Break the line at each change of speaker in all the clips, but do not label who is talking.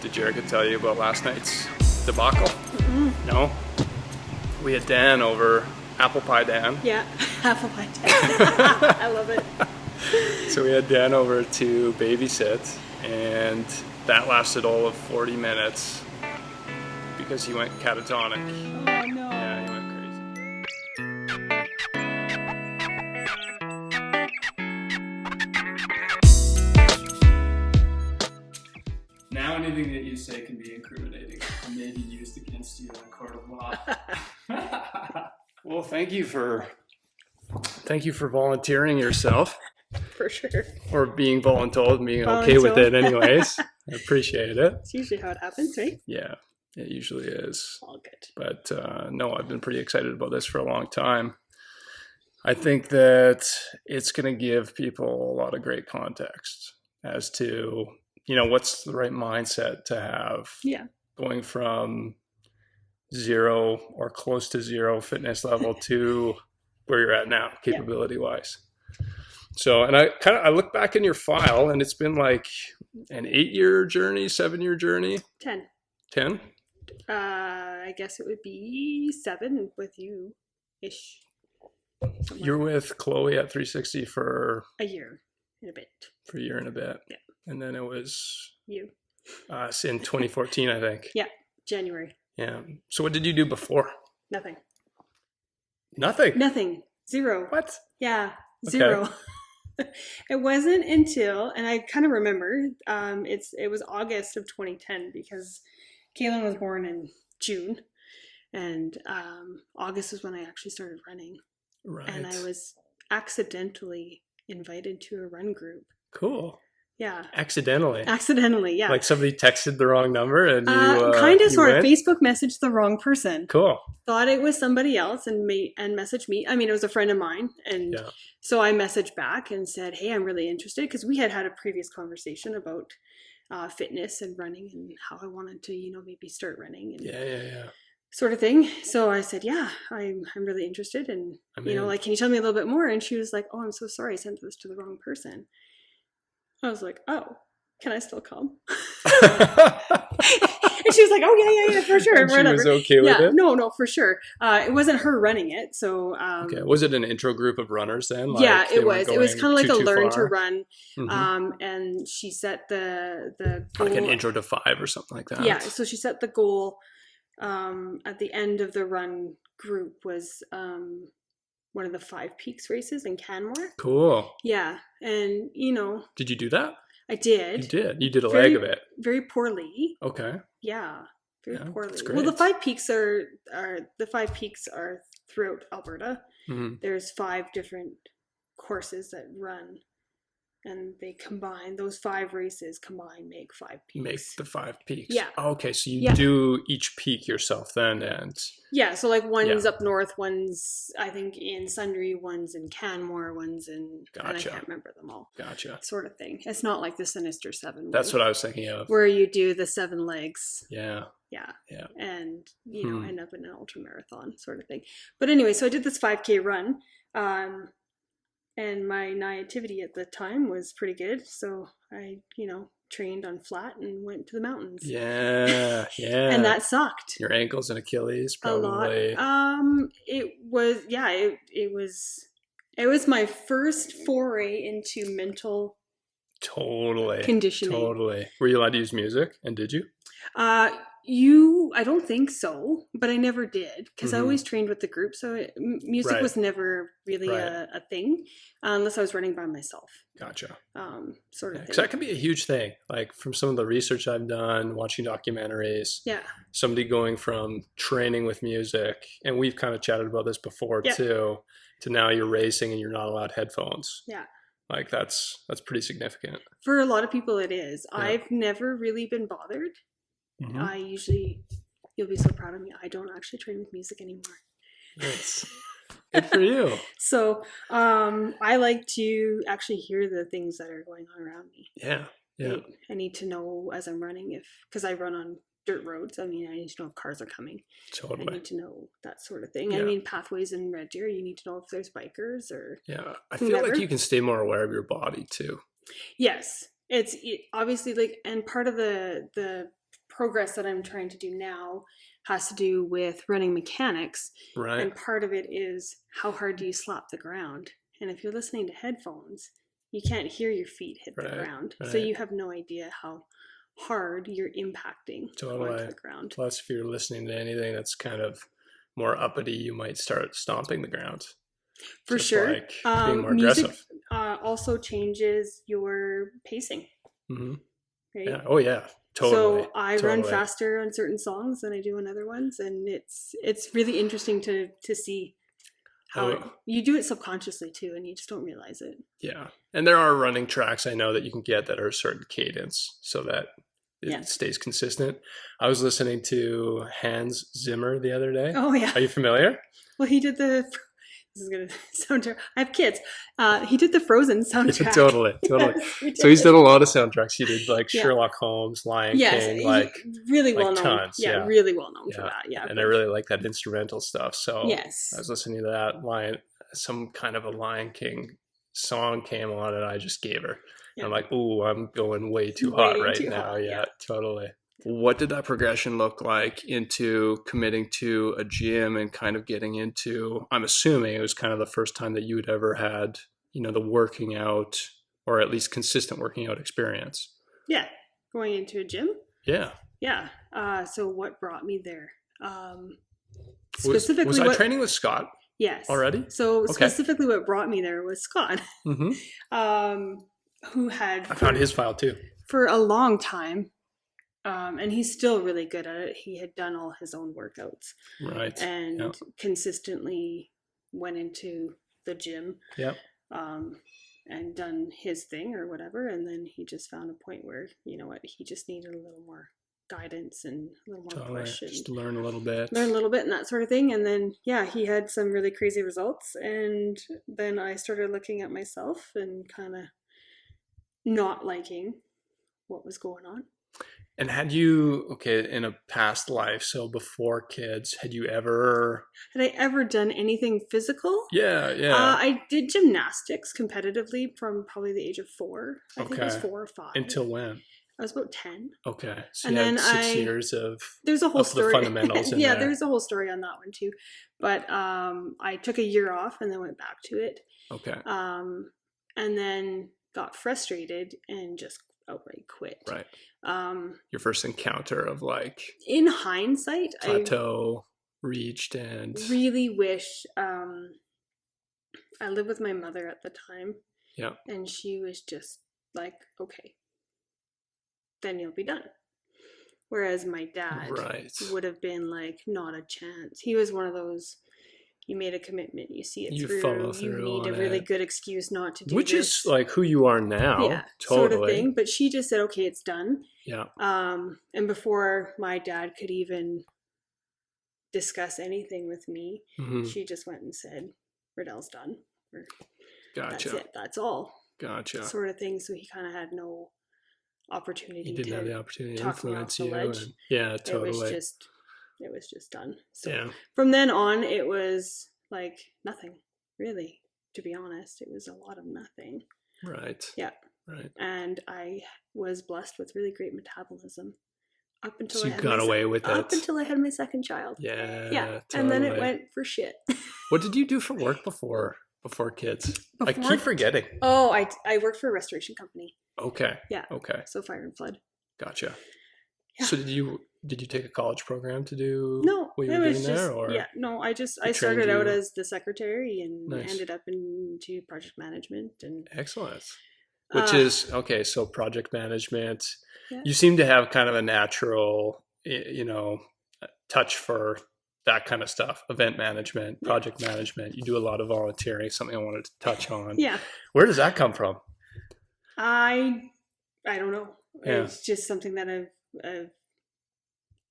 Did Jerica tell you about last night's debacle?
Mm-mm.
No? We had Dan over, Apple Pie Dan.
Yeah, apple pie Dan. I love it.
So we had Dan over to babysit, and that lasted all of 40 minutes because he went catatonic.
Oh, no.
Yeah, he went crazy. Now anything that you say can be incriminating and maybe used against you in a court of law. Well, thank you for volunteering yourself.
For sure.
Or being voluntold and being okay with it anyways. I appreciate it.
It's usually how it happens, right?
Yeah, it usually is.
All good.
But no, I've been pretty excited about this for a long time. I think that it's going to give people a lot of great context as to, what's the right mindset to have.
Yeah.
Going from 0 or close to 0 fitness level to where you're at now, capability wise. So, and I look back in your file, and it's been like an 8-year journey, 7-year journey.
10.
10?
I guess it would be 7 with you ish.
You're with Chloe at 360 for
a year and a bit.
For a year and a bit.
Yeah.
And then it was
you.
Us in 2014, I think.
Yeah, January.
Yeah. So what did you do before?
Nothing.
Nothing?
Nothing. 0.
What?
Yeah, 0.
Okay.
It wasn't until, and I kind of remember, it was August of 2010 because Kaylin was born in June, and August is when I actually started running.
Right.
And I was accidentally invited to a run group.
Cool.
Yeah.
Accidentally,
yeah.
Like somebody texted the wrong number and you
kind of sort
went?
of Facebook messaged the wrong person.
Cool.
Thought it was somebody else and messaged me. I mean, it was a friend of mine, and so I messaged back and said, "Hey, I'm really interested," because we had a previous conversation about fitness and running and how I wanted to, maybe start running and
yeah.
Sort of thing. So I said, "Yeah, I'm really interested, and can you tell me a little bit more?" And she was like, "Oh, I'm so sorry, I sent this to the wrong person." I was like, "Oh, can I still come?" And she was like, "Oh, yeah, for sure."
And she was okay with it?
No, for sure. It wasn't her running it, so.
Okay. Was it an intro group of runners then?
Yeah, it was. It was kind of like a learn to
far?
run.
Mm-hmm.
And she set the goal.
Like an intro to 5 or something like that.
Yeah, so she set the goal at the end of the run group was one of the 5 Peaks races in Canmore.
Cool.
Yeah, and
Did you do that?
I did.
You did. You did a leg of it.
Very poorly.
Okay.
Yeah, very poorly.
That's great.
Well, the 5 Peaks are throughout Alberta.
Mm-hmm.
There's 5 different courses that run, and they combine those 5 races make 5 peaks.
Make the 5 peaks.
Yeah.
Oh, okay, so you do each peak yourself then, and
so like one's up north, one's I think in Sundre, one's in Canmore, one's in and I can't remember them all.
Gotcha.
Sort of thing. It's not like the Sinister 7.
That's what I was thinking of.
Where you do the 7 legs.
Yeah.
Yeah. And end up in an ultra marathon sort of thing. But anyway, so I did this 5K run. And my naivety at the time was pretty good. So I, trained on flat and went to the mountains.
Yeah.
And that sucked.
Your ankles and Achilles probably.
A lot. It was my first foray into mental conditioning.
Totally. Were you allowed to use music? And did you?
I don't think so, but I never did because I always trained with the group. So music was never really a thing unless I was running by myself.
Gotcha.
Sort of thing.
Because that can be a huge thing. Like from some of the research I've done, watching documentaries.
Yeah. Somebody
going from training with music, and we've kind of chatted about this before too, to now you're racing and you're not allowed headphones.
Yeah.
Like that's pretty significant.
For a lot of people it is.
Yeah.
I've never really been bothered.
Mm-hmm.
You'll be so proud of me. I don't actually train with music anymore.
Nice. Good for you.
So I like to actually hear the things that are going on around me.
Yeah.
I need to know as I'm running because I run on dirt roads. I need to know if cars are coming.
Totally.
I need to know that sort of thing.
Yeah.
Pathways in Red Deer, you need to know if there's bikers or
I feel like you can stay more aware of your body too.
Yes. It's obviously and part of the progress that I'm trying to do now has to do with running mechanics.
Right.
And part of it is how hard do you slap the ground? And if you're listening to headphones, you can't hear your feet hit the ground. Right. So you have no idea how hard you're impacting onto the ground.
Plus, if you're listening to anything that's kind of more uppity, you might start stomping the ground.
For sure.
Like being more aggressive.
Music also changes your pacing.
Mm-hmm.
Right?
Yeah. Oh, yeah. Totally.
So I run faster on certain songs than I do on other ones, and it's really interesting to see how you do it subconsciously too, and you just don't realize it.
Yeah, and there are running tracks I know that you can get that are a certain cadence, so that it stays consistent. I was listening to Hans Zimmer the other day.
Oh yeah,
are you familiar?
Well, he did the. This is gonna sound terrible. I have kids. He did the Frozen soundtrack.
Totally.
Yes,
so he's done a lot of soundtracks. He did like Sherlock Holmes, Lion King, like
really well known.
Tons.
Yeah, really well known for that. Yeah,
and I really like that instrumental stuff. So
yes,
I was listening to that some kind of a Lion King song came on, and I just gave her. Yeah. I'm like, ooh, I'm going way too hot right now. Yeah, totally. What did that progression look like into committing to a gym and kind of getting into, I'm assuming it was kind of the first time that you had ever had, the working out or at least consistent working out experience?
Yeah. Going into a gym?
Yeah.
Yeah. So what brought me there?
Specifically, was I training with Scott?
Yes.
Already?
So specifically what brought me there was Scott, who had...
I found his file too.
For a long time. And he's still really good at it. He had done all his own workouts.
Right.
And consistently went into the gym.
Yep.
And done his thing or whatever. And then he just found a point where, he just needed a little more guidance and a little more push. And
just learn a little bit
and that sort of thing. And then, he had some really crazy results. And then I started looking at myself and kind of not liking what was going on.
And had you, in a past life, so before kids, had I ever
done anything physical?
Yeah.
I did gymnastics competitively from probably the age of 4. I think it was 4 or 5.
Until when?
I was about 10.
Okay. So you had 6 years of
there's a whole story.
The fundamentals in there.
There's a whole story on that one too. But I took a year off and then went back to it.
Okay.
And then got frustrated and just outright quit.
Right. Your first encounter of
in hindsight,
plateau reached, and
really wish I lived with my mother at the time.
Yeah. And
she was just like, okay, then you'll be done. Whereas my dad would have been like, not a chance. He was one of those, you made a commitment, you see it through.
Follow through.
You need a really good excuse not to do
Which is like who you are now.
Yeah,
totally.
Sort of thing. But she just said, okay, it's done.
Yeah.
And before my dad could even discuss anything with me, she just went and said, Ridehl's done.
Gotcha.
That's it. That's all.
Gotcha.
Sort of thing. So he kind of had no opportunity.
He didn't have the opportunity to influence you.
Yeah,
totally.
It was just done. So from then on, it was like nothing, really, to be honest. It was a lot of nothing.
Right.
Yeah.
Right.
And I was blessed with really great metabolism up until
I got away with it.
Up until I had my second child.
Yeah.
Yeah. Totally. And then it went for shit.
What did you do for work before kids? I keep forgetting.
Oh, I worked for a restoration company.
Okay.
Yeah.
Okay.
So fire and flood.
Gotcha.
Yeah. So did you take a college program to do
what you were doing there? Or I started out as the secretary and ended up into project management and
excellent. Which is okay. So project management, you seem to have kind of a natural, touch for that kind of stuff. Event management, project management. You do a lot of volunteering. Something I wanted to touch on.
Yeah.
Where does that come from?
I don't know.
Yeah.
It's just something that I've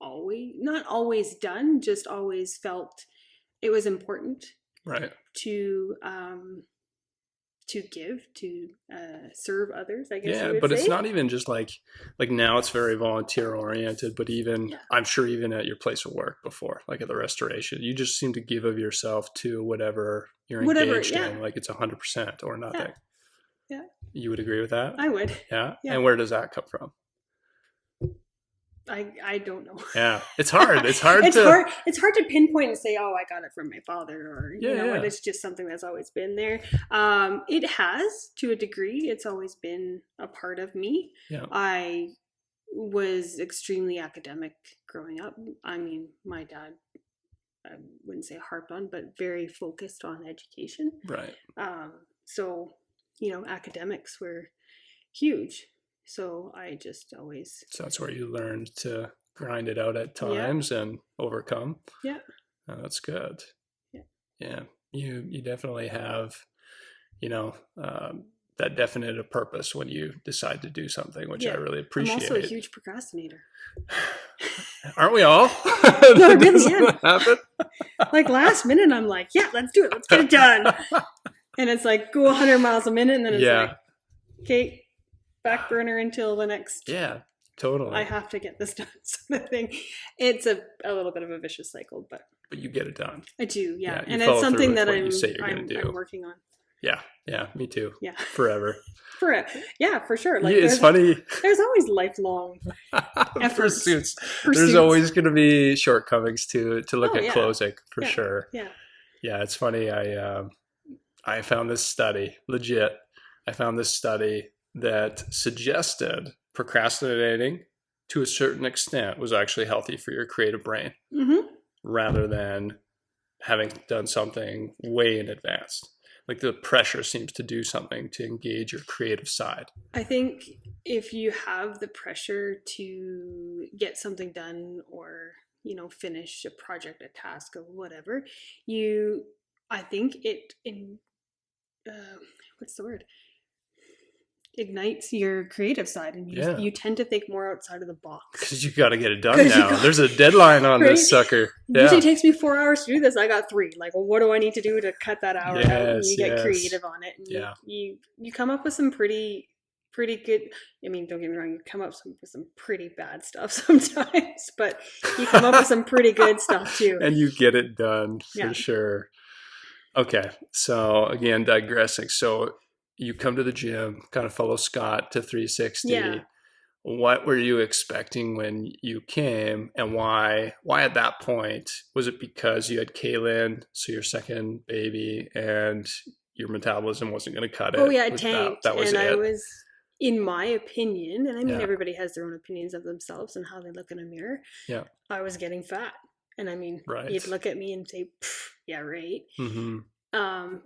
always, not always done, just always felt it was important.
Right.
To give, to serve others, I guess.
Yeah, but it's not even just like now it's very volunteer oriented, but even I'm sure even at your place of work before, like at the restoration, you just seem to give of yourself to whatever you're engaged in. Like it's 100% or nothing.
Yeah.
You would agree with that?
I would.
Yeah. And where does that come from?
I don't know.
Yeah, it's hard. It's hard.
It's hard to pinpoint and say, oh, I got it from my father, or
yeah.
it's just something that's always been there. It has, to a degree. It's always been a part of me.
Yeah.
I was extremely academic growing up. I mean, my dad, I wouldn't say harped on, but very focused on education.
Right.
So, academics were huge. So I just always...
So that's where you learned to grind it out at times and overcome.
Yeah.
Oh, that's good.
Yeah.
Yeah. You definitely have, that definitive purpose when you decide to do something, which I really appreciate.
I'm also a huge procrastinator.
Aren't we all?
No, I really am. Happen? Like last minute, I'm like, yeah, let's do it. Let's get it done. And it's like, go 100 miles a minute. And then it's like, okay, back burner until the next.
Yeah, totally.
I have to get this done, sort of thing. It's a little bit of a vicious cycle, but
you get it done.
I do, yeah. And it's something that I'm working on.
Yeah, me too.
Yeah,
forever.
Yeah, for sure. Like
it's funny.
There's always lifelong efforts.
Pursuits. There's always going to be shortcomings to look at closing for sure.
Yeah.
Yeah, it's funny. I found this study, legit. I found this study that suggested procrastinating to a certain extent was actually healthy for your creative brain, rather than having done something way in advance. Like the pressure seems to do something to engage your creative side. I
think if you have the pressure to get something done or, finish a project, a task, or whatever, I think it what's the word? Ignites your creative side, and you tend to think more outside of the box. Because
you got to get it done now. There's a deadline on this sucker.
Yeah. Usually takes me 4 hours to do this. I got 3. Like, well, what do I need to do to cut that hour out? And you get creative on it. And you come up with some pretty good. I mean, don't get me wrong. You come up with some pretty bad stuff sometimes, but you come up with some pretty good stuff too.
And you get it done for sure. Okay, so again, digressing. So you come to the gym, kind of follow Scott to 360.
Yeah.
What were you expecting when you came, and why at that point? Was it because you had Kaylin, so your second baby, and your metabolism wasn't going to cut it?
Oh yeah, it tanked.
That was it.
I was, in my opinion, and I mean everybody has their own opinions of themselves and how they look in a mirror.
Yeah.
I was getting fat. And I mean, you'd look at me and say, yeah, right.
Mm-hmm.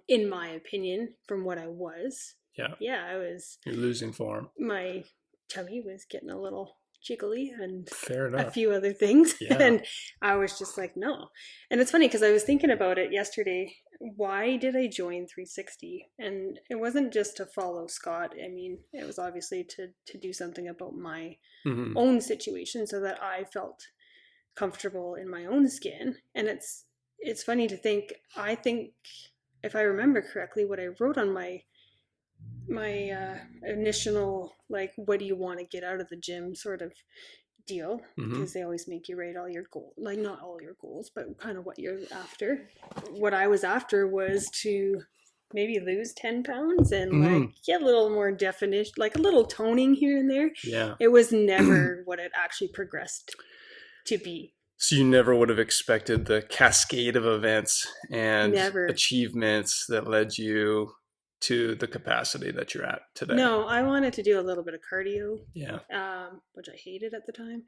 In my opinion, from what I was.
Yeah,
I was.
You're losing form.
My tummy was getting a little jiggly and
fair enough.
A few other things. Yeah. And I was just like, no. And it's funny because I was thinking about it yesterday. Why did I join 360? And it wasn't just to follow Scott. I mean, it was obviously to do something about my own situation so that I felt comfortable in my own skin. And it's funny to think, I think if I remember correctly, what I wrote on my initial, like, what do you want to get out of the gym sort of deal, because they always make you write all your goals, like not all your goals, but kind of what you're after. What I was after was to maybe lose 10 pounds and like get a little more definition, like a little toning here and there.
Yeah.
It was never what it actually progressed to be.
So you never would have expected the cascade of events and achievements that led you to the capacity that you're at today.
No, I wanted to do a little bit of cardio.
Yeah.
Which I hated at the time.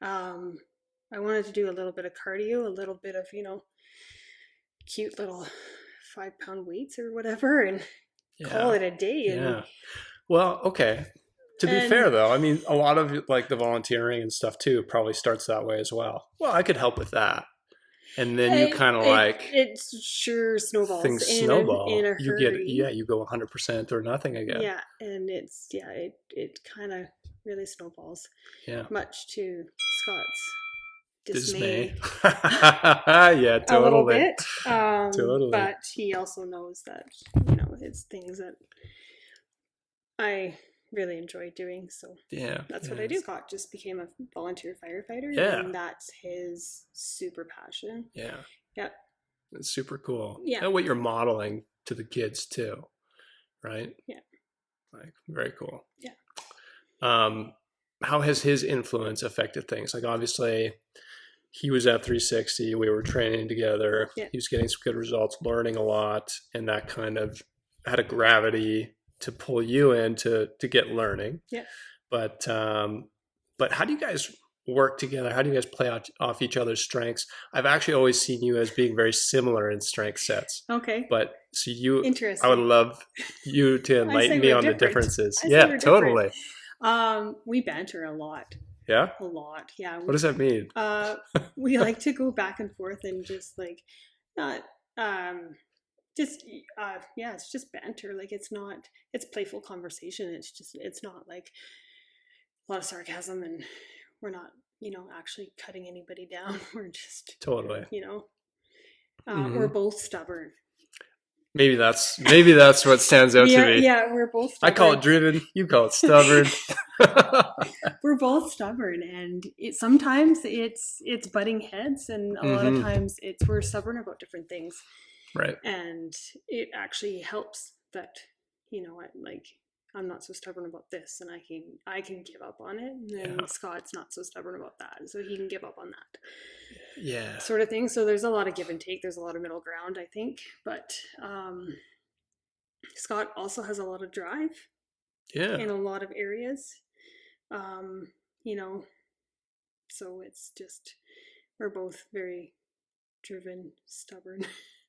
I wanted to do a little bit of cardio, a little bit of, cute little 5-pound weights or whatever, and call it a day. And,
well, okay. To be fair, though, I mean, a lot of like the volunteering and stuff too probably starts that way as well. Well, I could help with that. And then you kind of
it sure snowballs.
Things snowball.
In a hurry.
You go 100% or nothing again.
Yeah, and it kind of really snowballs.
Yeah.
Much to Scott's dismay.
Yeah, totally.
A little bit.
Totally.
But he also knows that it's things that I really enjoy doing, so that's what I do. Scott just became a volunteer firefighter, and that's his super passion. It's
super cool. And what you're modeling to the kids too, right? Like very cool. how has his influence affected things? Like obviously he was at 360, we were training together.
Yeah.
He was getting some good results, learning a lot, and that kind of had a gravity to pull you in to get learning.
Yeah.
But how do you guys work together? How do you guys play off each other's strengths? I've actually always seen you as being very similar in strength sets.
Okay.
But so you,
interesting.
I would love you to enlighten me on the differences. Yeah, totally.
We banter a lot.
Yeah?
A lot. Yeah.
What does that mean?
We like to go back and forth and just like not it's just banter. Like it's playful conversation. It's not like a lot of sarcasm, and we're not, actually cutting anybody down. We're just
totally,
we're both stubborn.
Maybe that's what stands out to me.
Yeah, we're both stubborn.
I call it driven. You call it stubborn.
We're both stubborn, and sometimes it's butting heads, and a lot of times we're stubborn about different things.
Right.
And it actually helps that, like I'm not so stubborn about this, and I can give up on it, and Scott's not so stubborn about that, so he can give up on that.
Yeah.
Sort of thing. So there's a lot of give and take. There's a lot of middle ground, I think. But Scott also has a lot of drive.
Yeah.
In a lot of areas. So it's just, we're both very driven, stubborn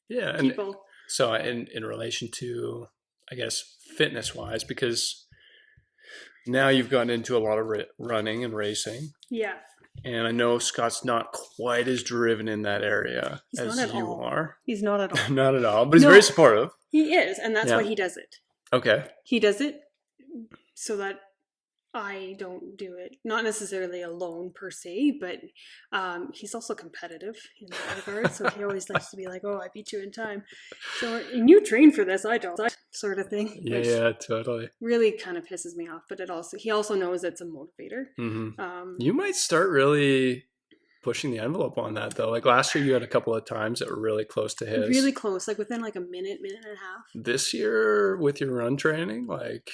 people.
And so in relation to, I guess, fitness wise, because now you've gotten into a lot of running and racing.
Yeah.
And I know Scott's not quite as driven in that area as you are.
He's not at all.
Not at all, but he's very supportive.
He is, and that's why he does it. Okay. He does it so that I don't do it. Not necessarily alone per se, but he's also competitive in that regard. So he always likes to be like, "Oh, I beat you in time." So, and you train for this, I don't, sort of thing.
Yeah, totally.
Really kind of pisses me off, but he also knows it's a motivator.
Mm-hmm. You might start really pushing the envelope on that though. Like last year, you had a couple of times that were really close to his. Really
close, like within like a minute and a half.
This year with your run training, like.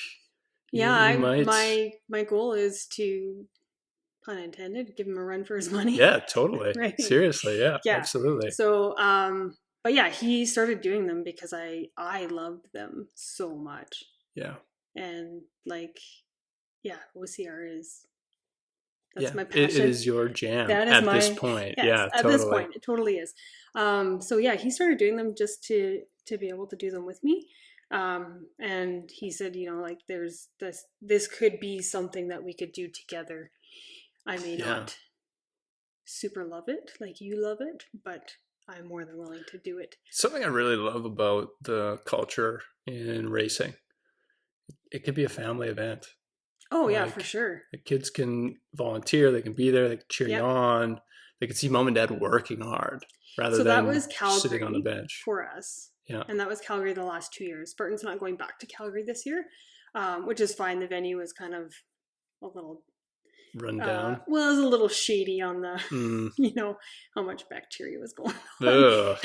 Yeah, my goal is to, pun intended, give him a run for his money.
Yeah, totally. Right. Seriously, yeah, absolutely.
So, but yeah, he started doing them because I loved them so much. Yeah. And like, OCR that's my passion. It is your jam at this point. Yes, at this point, it totally is. So yeah, he started doing them just to be able to do them with me. And he said, like there's this could be something that we could do together. I may not super love it like you love it, but I'm more than willing to do it.
Something I really love about the culture in racing, it could be a family event.
Oh yeah, for sure.
The kids can volunteer, they can be there, they can cheer you on, they can see mom and dad working hard rather than that was Calgary sitting on the bench.
For us. Yeah. And that was Calgary the last 2 years. Spartan's not going back to Calgary this year, which is fine. The venue was kind of a little
run down.
It was a little shady on the, how much bacteria was going on.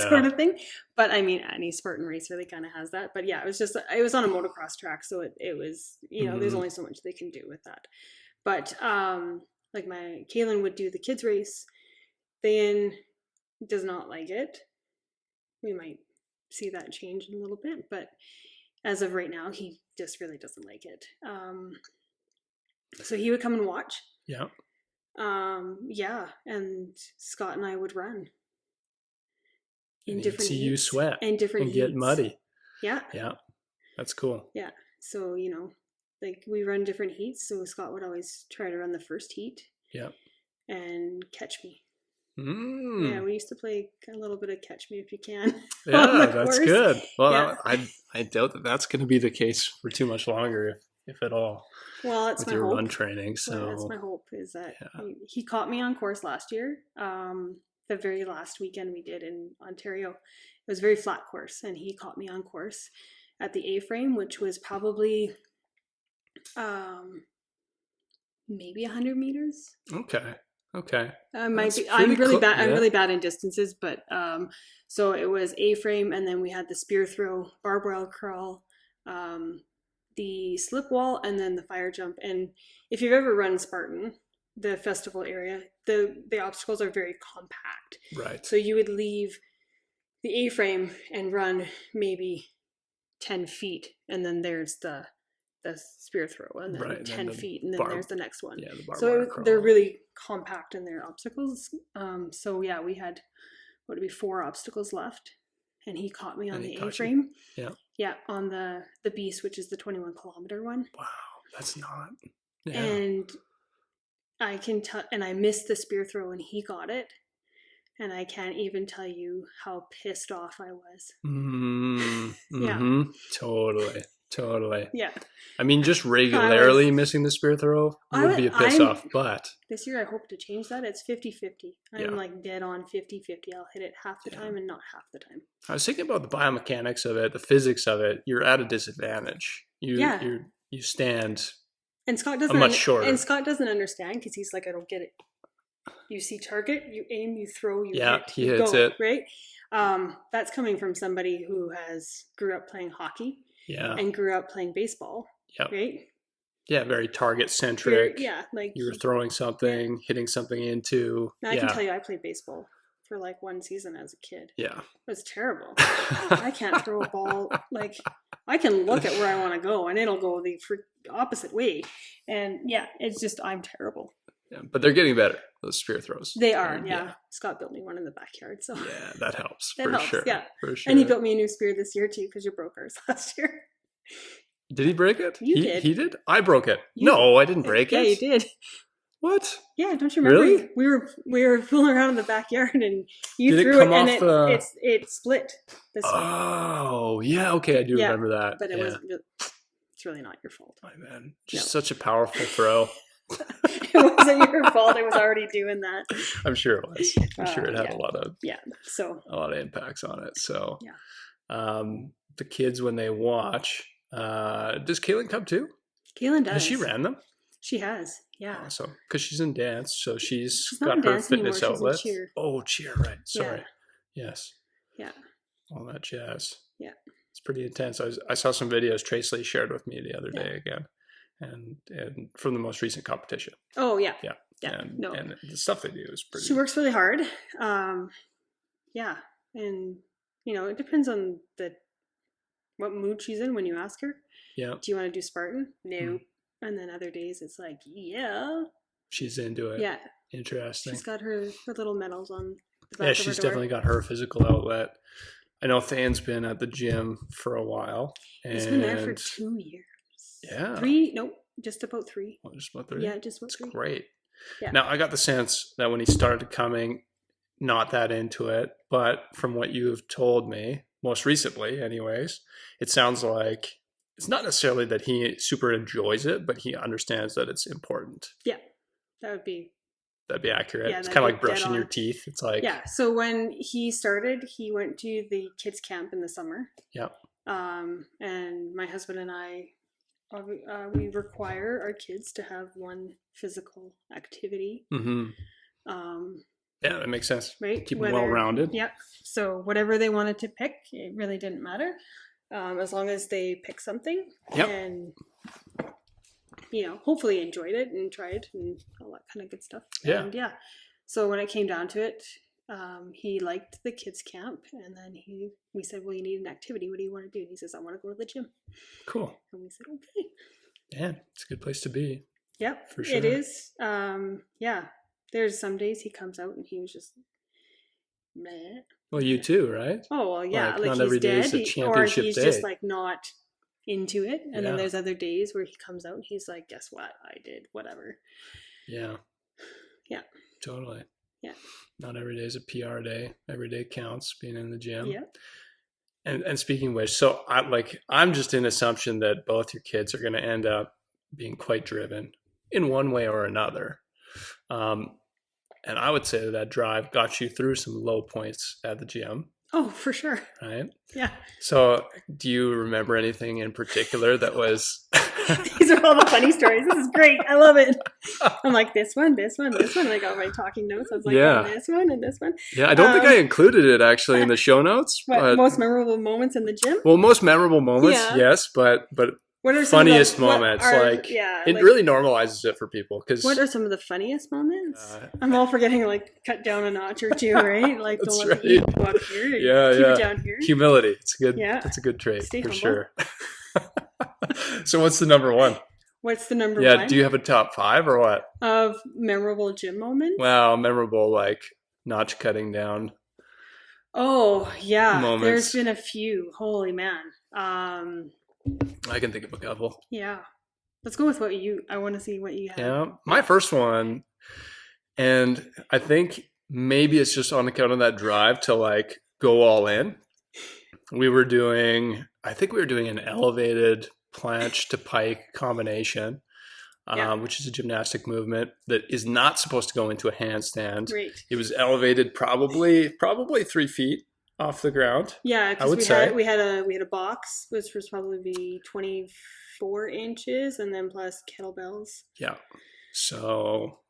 Sort of thing. But I mean, any Spartan race really kind of has that. But yeah, it was on a motocross track. So it was, there's only so much they can do with that. But like Kaylin would do the kids race. Then does not like it. We might see that change in a little bit, but as of right now, he just really doesn't like it. So he would come and watch. Yeah. And Scott and I would run in different heats. See you sweat and different heats. Get muddy. Yeah. Yeah. That's cool. Yeah. So, like we run different heats. So Scott would always try to run the first heat. Yeah. And catch me. Yeah, we used to play a little bit of catch me if you can. Yeah, that's good. Well, I doubt that that's going to be the case for too much longer, if at all. Well, it's with your run training. So that's my hope is that he caught me on course last year. The very last weekend we did in Ontario, it was a very flat course, and he caught me on course at the A-frame, which was probably maybe 100 meters. Okay. I'm really bad. I'm really bad in distances, but so it was A-frame, and then we had the spear throw, barbed wire crawl, the slip wall, and then the fire jump. And if you've ever run Spartan, the festival area, the obstacles are very compact.
Right.
So you would leave the A-frame and run maybe 10 feet, and then there's the spear throw, and then 10 feet, and then there's the next one.
Yeah, the
so they're really compact in their obstacles. So yeah, we had, what would be 4 obstacles left, and he caught me on the A-frame.
Yeah.
Yeah, on the Beast, which is the 21-kilometer one.
Wow, that's not. Yeah.
And I can tell, and I missed the spear throw, and he got it. And I can't even tell you how pissed off I was.
Yeah. Totally.
Yeah.
I mean, just regularly missing the spear throw would be a piss off, but
this year I hope to change that. It's 50-50. I'm like dead on 50-50. I'll hit it half the time and not half the time.
I was thinking about the biomechanics of it, the physics of it. You're at a disadvantage. You stand
and Scott doesn't
much shorter.
And Scott doesn't understand because he's like, I don't get it. You see target, you aim, you throw, you hit,
he hits it.
Right? That's coming from somebody who grew up playing hockey.
Yeah.
And grew up playing baseball.
Yep.
Right?
Yeah, very target centric.
Like
you were throwing something, hitting something into.
Now, I can tell you, I played baseball for like 1 season as a kid.
Yeah.
It was terrible. I can't throw a ball. Like, I can look at where I want to go and it'll go the opposite way. And it's just, I'm terrible.
Yeah, but they're getting better, those spear throws.
They are, yeah. Scott built me one in the backyard, so
yeah, that helps.
Sure. Yeah,
for sure.
And he built me a new spear this year too, because you broke ours last year.
Did he break it?
You did.
He did? I broke it. No, I didn't break it.
Yeah, you did.
What?
Yeah, don't you remember?
Really?
We were fooling around in the backyard, and you
did
threw
it, and
it split. This
oh, yeah. Okay, I do remember that.
But it wasn't. It's really not your fault.
My man, just such a powerful throw.
It wasn't your fault. It was already doing that.
I'm sure it was. I'm sure it had a lot of impacts on it. So the kids, when they watch, does Kaylin come too?
Kaylin does.
Has she ran them?
She has. Yeah.
Awesome. Because she's in dance, so she's
got
her fitness
anymore.
outlet.
She's in cheer.
Oh, cheer, right. Sorry. Yeah. Yes.
Yeah.
All that jazz.
Yeah.
It's pretty intense. I saw some videos Trace Lee shared with me the other day again. And from the most recent competition.
Oh, yeah.
Yeah.
Yeah.
And the stuff they do is pretty...
She works really hard. Yeah. And, it depends on what mood she's in when you ask her.
Yeah.
Do you want to do Spartan? No. And then other days it's like, yeah.
She's into it.
Yeah.
Interesting.
She's got her little medals on the back of her
she's
door.
definitely got her physical outlet. I know Thane's been at the gym for a while.
He's been there for 2 years.
Yeah.
3? Nope. Just about 3.
Oh, just about 3?
Yeah, just about 3.
That's great.
Yeah.
Now, I got the sense that when he started coming, not that into it, but from what you've told me, most recently anyways, it sounds like it's not necessarily that he super enjoys it, but he understands that it's important.
Yeah, that'd be
accurate.
Yeah,
it's kind of like brushing your teeth. It's like...
Yeah, so when he started, he went to the kids camp in the summer.
Yeah.
And my husband and I, we require our kids to have one physical activity.
Mm-hmm. Yeah, that makes sense.
Right?
Keep them well-rounded.
Yeah. So whatever they wanted to pick, it really didn't matter. As long as they pick something and, hopefully enjoyed it and tried and all that kind of good stuff.
Yeah.
And so when it came down to it, he liked the kids camp, and then we said, well, you need an activity. What do you want to do? And he says, I want to go to the gym.
Cool.
And we said, okay.
Yeah, it's a good place to be.
Yep.
For sure.
It is. There's some days he comes out and he was just meh.
Well, you too, right?
Oh, well, yeah. Like
not
he's
every day
dead,
is a championship
or he's
day.
just like not into it. And then there's other days where he comes out and he's like, guess what? I did whatever.
Yeah.
Yeah.
Totally.
Yeah.
Not every day is a PR day. Every day counts, being in the gym.
Yeah.
And speaking of which, so I'm just in assumption that both your kids are going to end up being quite driven in one way or another. And I would say that drive got you through some low points at the gym.
Oh, for sure.
Right?
Yeah.
So do you remember anything in particular that was...
These are all the funny stories. This is great. I love it. I'm like, this one. And I got my talking notes. I was like, this one and this one.
Yeah, I don't think I included it actually in the show notes.
What, most memorable moments in the gym?
Well, most memorable moments, yes. But
What are
funniest moments? It really normalizes it for people. Because
what are some of the funniest moments? I'm all for getting cut down a notch or two, right?
That's
don't let the ego go up here. Keep it down here.
Humility. It's good. Yeah, it's a good trait.
Stay
for
humble.
Sure. So what's the number one?
What's the number one?
Yeah, do you have a top 5 or what?
Of memorable gym moments?
Wow, memorable notch cutting down.
Oh, yeah.
Moments.
There's been a few. Holy man.
I can think of a couple.
Yeah. Let's go with I want to see what you have.
Yeah. My first one, and I think maybe it's just on account of that drive to go all in. I think we were doing an elevated planche to pike combination, which is a gymnastic movement that is not supposed to go into a handstand.
Right.
It was elevated probably 3 feet off the ground.
Yeah, because we had a box, which was probably 24 inches, and then plus kettlebells. Yeah.
So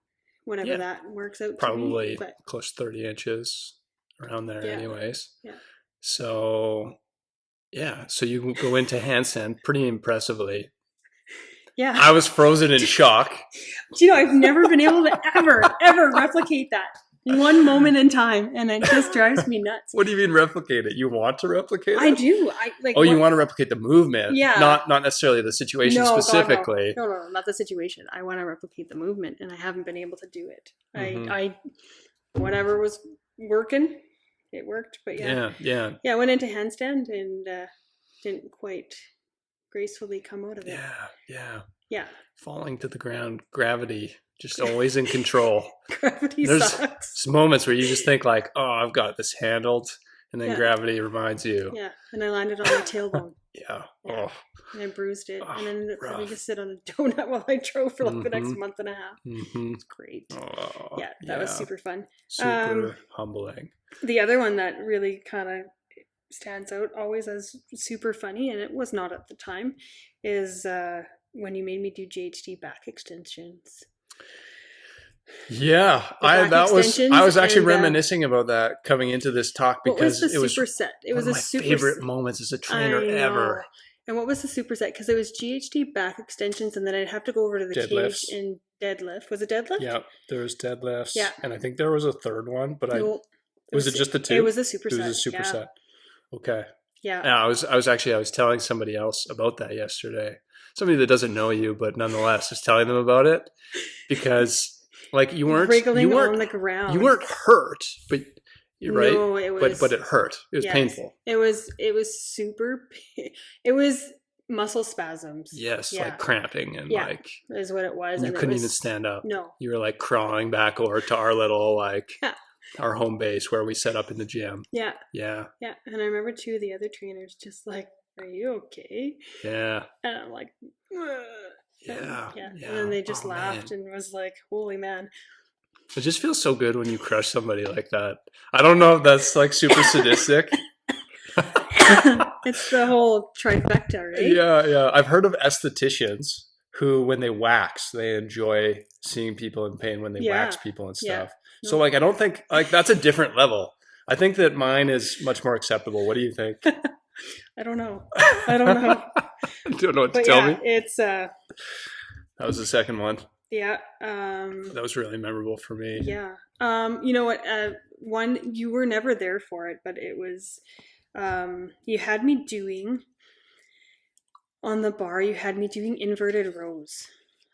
whatever that works out.
Probably close to 30 inches around there, anyways. Yeah. So you go into handstand pretty impressively. Yeah. I was frozen in shock.
I've never been able to ever replicate that. One moment in time, and it just drives me nuts.
What do you mean replicate it? You want to replicate it?
I do.
You want to replicate the movement? Yeah. Not necessarily the situation specifically.
God, no, not the situation. I want to replicate the movement, and I haven't been able to do it. I whatever was working, it worked. But yeah. I went into handstand and didn't quite gracefully come out of it. Yeah. Falling
to the ground, gravity. Just always in control.
Gravity sucks.
There's moments where you just think I've got this handled. And then gravity reminds you.
Yeah. And I landed on my tailbone.
Yeah. Oh.
And I bruised it. And ended up having to sit on a donut while I drove for the next month and a half. Mm-hmm. It's great. Oh, yeah. That was super fun.
Super humbling.
The other one that really kind of stands out always as super funny, and it was not at the time, is when you made me do GHD back extensions.
Yeah, I was actually reminiscing about that coming into this talk because
it was superset. It was
one of my favorite moments as a trainer ever.
And what was the superset? Because it was GHD back extensions, and then I'd have to go over to the cage and deadlift. Was it deadlift?
Yeah, there was deadlifts. Yeah, and I think there was a third one, but was it just the two?
It was a superset.
It was a superset. Yeah. Okay.
Yeah.
I was telling somebody else about that yesterday. Somebody that doesn't know you, but nonetheless, was telling them about it because. You weren't
on the ground.
You weren't hurt, but you're right.
No, it was,
but it hurt. It was painful.
It was super. It was muscle spasms.
Yes, cramping and
is what it was.
You couldn't even stand up.
No,
you were crawling back over to our little our home base where we set up in the gym.
Yeah. And I remember two of the other trainers just "Are you okay?"
Yeah.
And I'm like. Ugh.
Yeah.
And then they just laughed and was like, holy man.
It just feels so good when you crush somebody like that. I don't know if that's super sadistic.
It's the whole trifecta, right?
Yeah. I've heard of estheticians who, when they wax, they enjoy seeing people in pain when they wax people and stuff. Yeah. So I don't think that's a different level. I think that mine is much more acceptable. What do you think?
I don't know. I don't know
what to tell me.
It's
that was the second one.
Yeah.
That was really memorable for me.
Yeah. You know what? One, you were never there for it, but it was. You had me doing on the bar. You had me doing inverted rows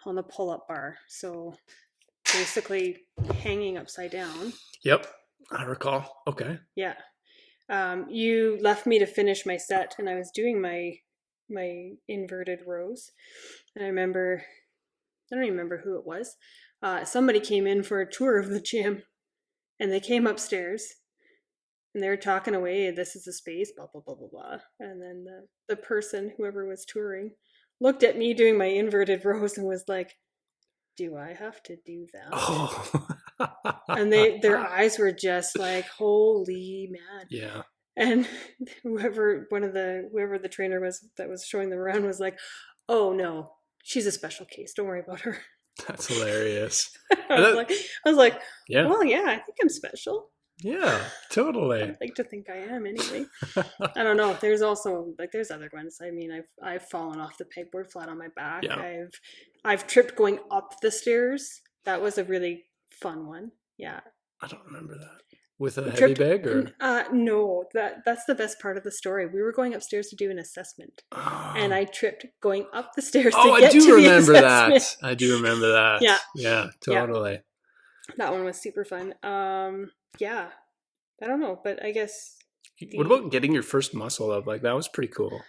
on the pull-up bar. So basically, hanging upside down.
Yep, I recall. Okay.
Yeah. You left me to finish my set, and I was doing my inverted rows, and I don't even remember who it was. Somebody came in for a tour of the gym, and they came upstairs, and they were talking away. This is the space, blah blah blah blah blah. And then the person, whoever was touring, looked at me doing my inverted rows and was like, "Do I have to do that?"
Oh.
And their eyes were just like, holy man.
Yeah.
And whoever the trainer was that was showing them around was like, oh no, she's a special case. Don't worry about her.
That's hilarious.
I was like, yeah, I think I'm special.
Yeah, totally.
I'd like to think I am anyway. I don't know. There's also there's other ones. I mean, I've fallen off the pegboard flat on my back.
Yeah.
I've tripped going up the stairs. That was a really fun one. Yeah.
I don't remember that. With a heavy bag or?
No, that's the best part of the story. We were going upstairs to do an assessment, and I tripped going up the stairs.
Oh,
to get
I do
to
remember
the
that.
assessment.
I do remember that.
Yeah.
Yeah, totally.
Yeah. That one was super fun. Yeah. I don't know, but I guess.
What about getting your first muscle up? Like, that was pretty cool.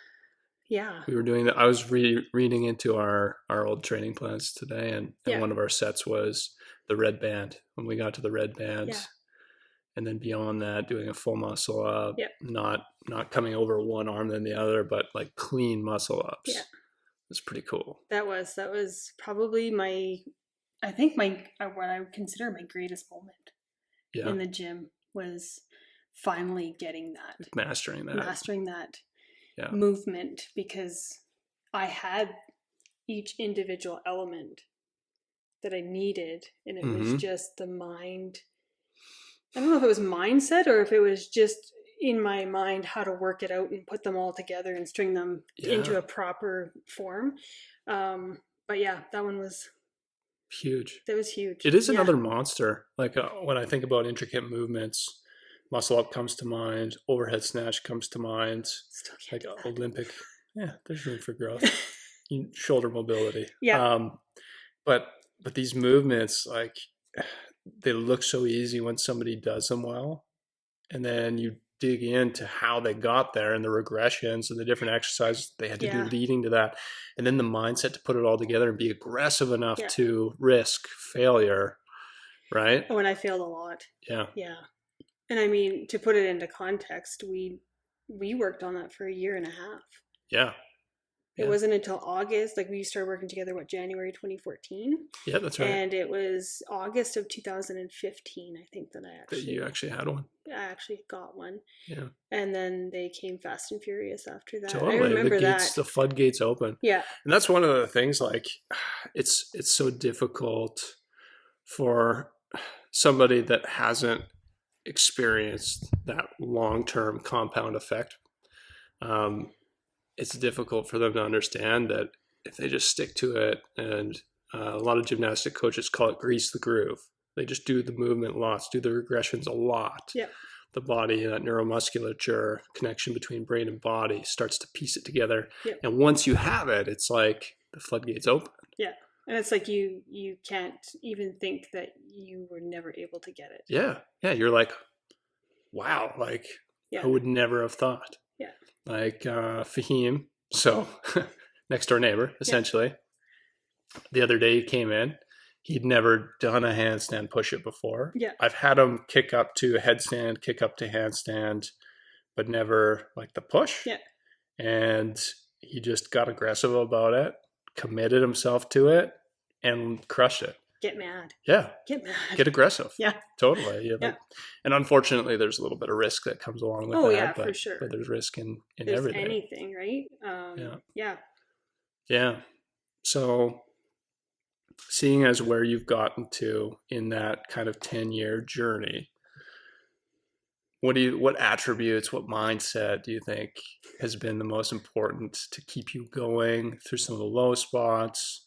Yeah.
We were doing that. I was reading into our old training plans today, and one of our sets was the red band. When we got to the red band, and then beyond that, doing a full muscle up, not coming over one arm than the other, but like clean muscle ups. Yeah. It's pretty cool.
That was probably what I would consider my greatest moment in the gym was finally getting that.
Mastering that
movement, because I had each individual element that I needed, and it was just the mind. I don't know if it was mindset or if it was just in my mind how to work it out and put them all together and string them into a proper form. But yeah, that one was
huge.
That was huge.
It is another monster. Like when I think about intricate movements, muscle up comes to mind, overhead snatch comes to mind, like Olympic. Yeah, there's room for growth. Shoulder mobility. Yeah. But these movements, like, they look so easy when somebody does them well, and then you dig into how they got there and the regressions and the different exercises they had to do leading to that, and then the mindset to put it all together and be aggressive enough to risk failure, right?
Oh, and I failed a lot.
Yeah.
And I mean, to put it into context, we worked on that for 1.5 years.
Yeah.
It wasn't until August, like we started working together, January 2014?
Yeah, that's right.
And it was August of 2015, I think, that
you actually had one.
I actually got one.
Yeah.
And then they came fast and furious after that.
Totally.
I remember
the floodgates open.
Yeah.
And that's one of the things, like, it's so difficult for somebody that hasn't experienced that long-term compound effect. It's difficult for them to understand that if they just stick to it, and a lot of gymnastic coaches call it grease the groove. They just do the movement lots, do the regressions a lot.
Yeah.
The body, that neuromusculature connection between brain and body starts to piece it together. Yep. And once you have it, it's like the floodgates open.
Yeah. And it's like you can't even think that you were never able to get it.
Yeah. Yeah. You're like, wow, like I would never have thought.
Yeah.
Like Fahim, so next door neighbor, essentially. Yeah. The other day he came in. He'd never done a handstand push-up before.
Yeah.
I've had him kick up to a headstand, kick up to handstand, but never like the push.
Yeah.
And he just got aggressive about it, committed himself to it, and crushed it.
Get mad.
Yeah.
Get mad.
Get aggressive.
Yeah.
Totally. Yeah. And unfortunately, there's a little bit of risk that comes along with that.
Oh, yeah, for sure.
But there's risk in
there's
everything.
Anything, right? Yeah.
Yeah. So seeing as where you've gotten to in that kind of 10-year journey, what attributes, what mindset do you think has been the most important to keep you going through some of the low spots,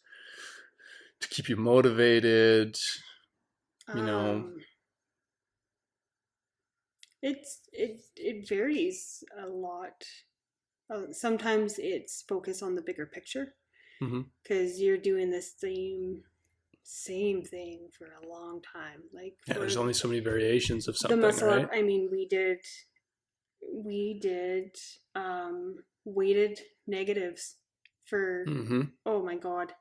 to keep you motivated, you know?
It varies a lot. Sometimes it's focus on the bigger picture, because you're doing this same thing for a long time. Like
there's only so many variations of something.
The muscle
right?
up. I mean, we did weighted negatives for oh my god,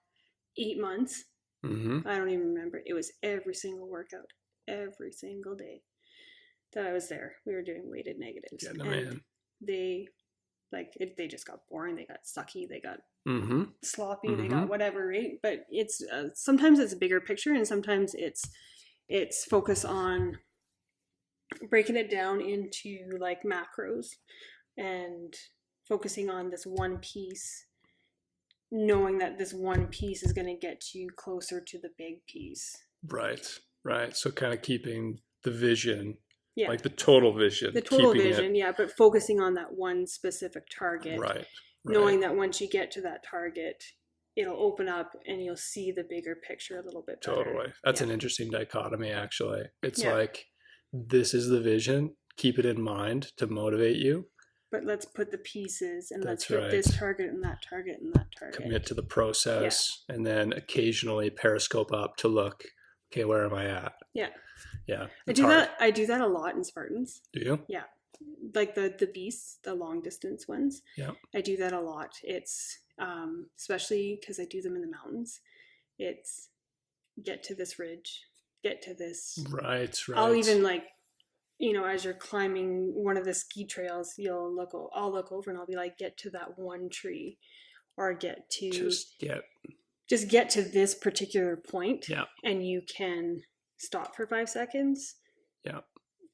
8 months. I don't even remember. It was every single workout, every single day that I was there. We were doing weighted negatives.
Yeah, no, man.
They just got boring. They got sucky. They got sloppy. They got whatever, right? But it's sometimes it's a bigger picture, and sometimes it's focus on breaking it down into like macros and focusing on this one piece, knowing that this one piece is going to get you closer to the big piece.
Right. So kind of keeping the vision
Yeah.
Like the total vision.
The total vision, but focusing on that one specific target.
Right.
Knowing that once you get to that target, it'll open up and you'll see the bigger picture a little bit better.
Totally. That's an interesting dichotomy, actually. It's like, this is the vision. Keep it in mind to motivate you. But
let's put the pieces and let's hit this target and that target and that target.
Commit to the process and then occasionally periscope up to look, okay, where am I at?
Yeah.
Yeah.
I do that a lot in Spartans.
Do you?
Yeah. Like the beasts, the long distance ones.
Yeah.
I do that a lot. It's especially because I do them in the mountains. It's get to this ridge, get to this.
Right.
I'll even as you're climbing one of the ski trails, I'll look over and I'll be like, get to that one tree, or get to just get to this particular point.
Yeah.
And you can stop for 5 seconds.
Yeah.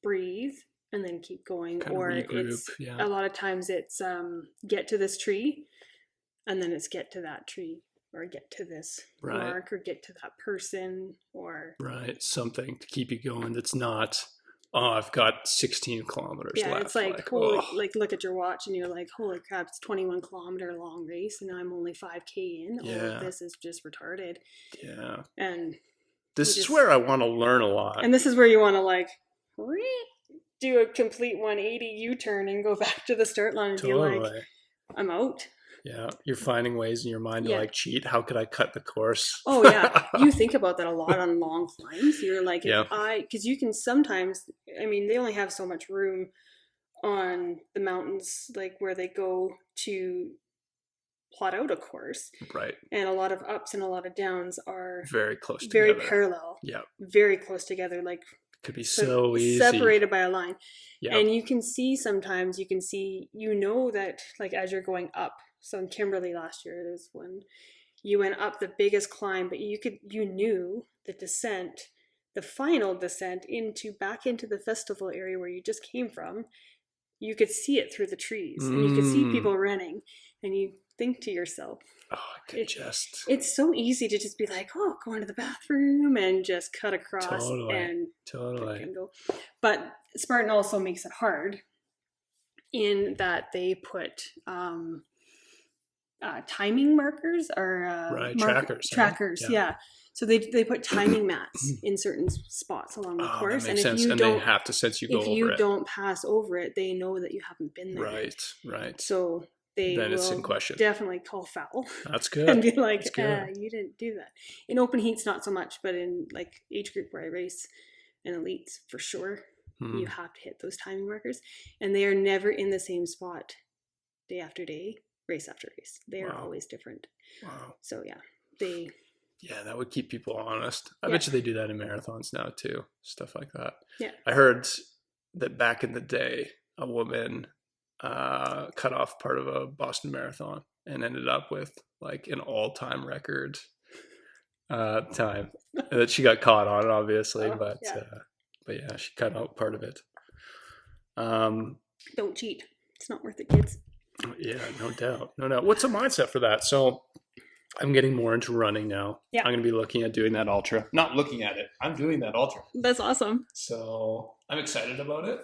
Breathe and then keep going.
Kind
or
regroup,
it's a lot of times it's get to this tree and then it's get to that tree, or get to this mark, or get to that person, or
something to keep you going that's not, I've got 16 kilometers left.
Yeah, it's like look at your watch and you're like, holy crap, it's 21-kilometer long race and I'm only 5K in.
Yeah.
This is just retarded.
Yeah.
And
this is where I want to learn a lot.
And this is where you want to do a complete 180 U-turn and go back to the start line and be like, I'm out.
Yeah, you're finding ways in your mind to cheat. How could I cut the course?
Oh yeah, you think about that a lot on long climbs. You're like, because you can sometimes. I mean, they only have so much room on the mountains, like where they go to plot out a course.
Right.
And a lot of ups and a lot of downs are
very close
together.
Very
parallel.
Yeah.
Very close together. Like
could be so easy.
Separated by a line.
Yeah.
And you can see sometimes that like as you're going up. So in Kimberley last year, there's when you went up the biggest climb, but you knew the descent, the final descent back into the festival area where you just came from. You could see it through the trees, and you could see people running, and you think to yourself, it's so easy to just be like, go into the bathroom and just cut across and go. But Spartan also makes it hard in that they put timing markers or trackers. Yeah. So they put timing mats in certain spots along the course,
and if you don't, they have to sense you go over it. If
you don't pass over it, they know that you haven't been there.
Right.
So then
it's in question.
Definitely call foul.
That's good.
And be like, you didn't do that. In open heats, not so much, but in like age group where I race and elites, for sure, you have to hit those timing markers, and they are never in the same spot day after day. Race after race. They are always different.
Wow.
So
that would keep people honest. I bet you they do that in marathons now too. Stuff like that.
Yeah.
I heard that back in the day, a woman cut off part of a Boston Marathon and ended up with like an all-time record time that she got caught on, obviously, but she cut out part of it.
Don't cheat. It's not worth it, kids.
Yeah, no doubt. What's a mindset for that? So I'm getting more into running now. Yeah. I'm going to be looking at doing that ultra. Not looking at it. I'm doing that ultra.
That's awesome.
So I'm excited about it.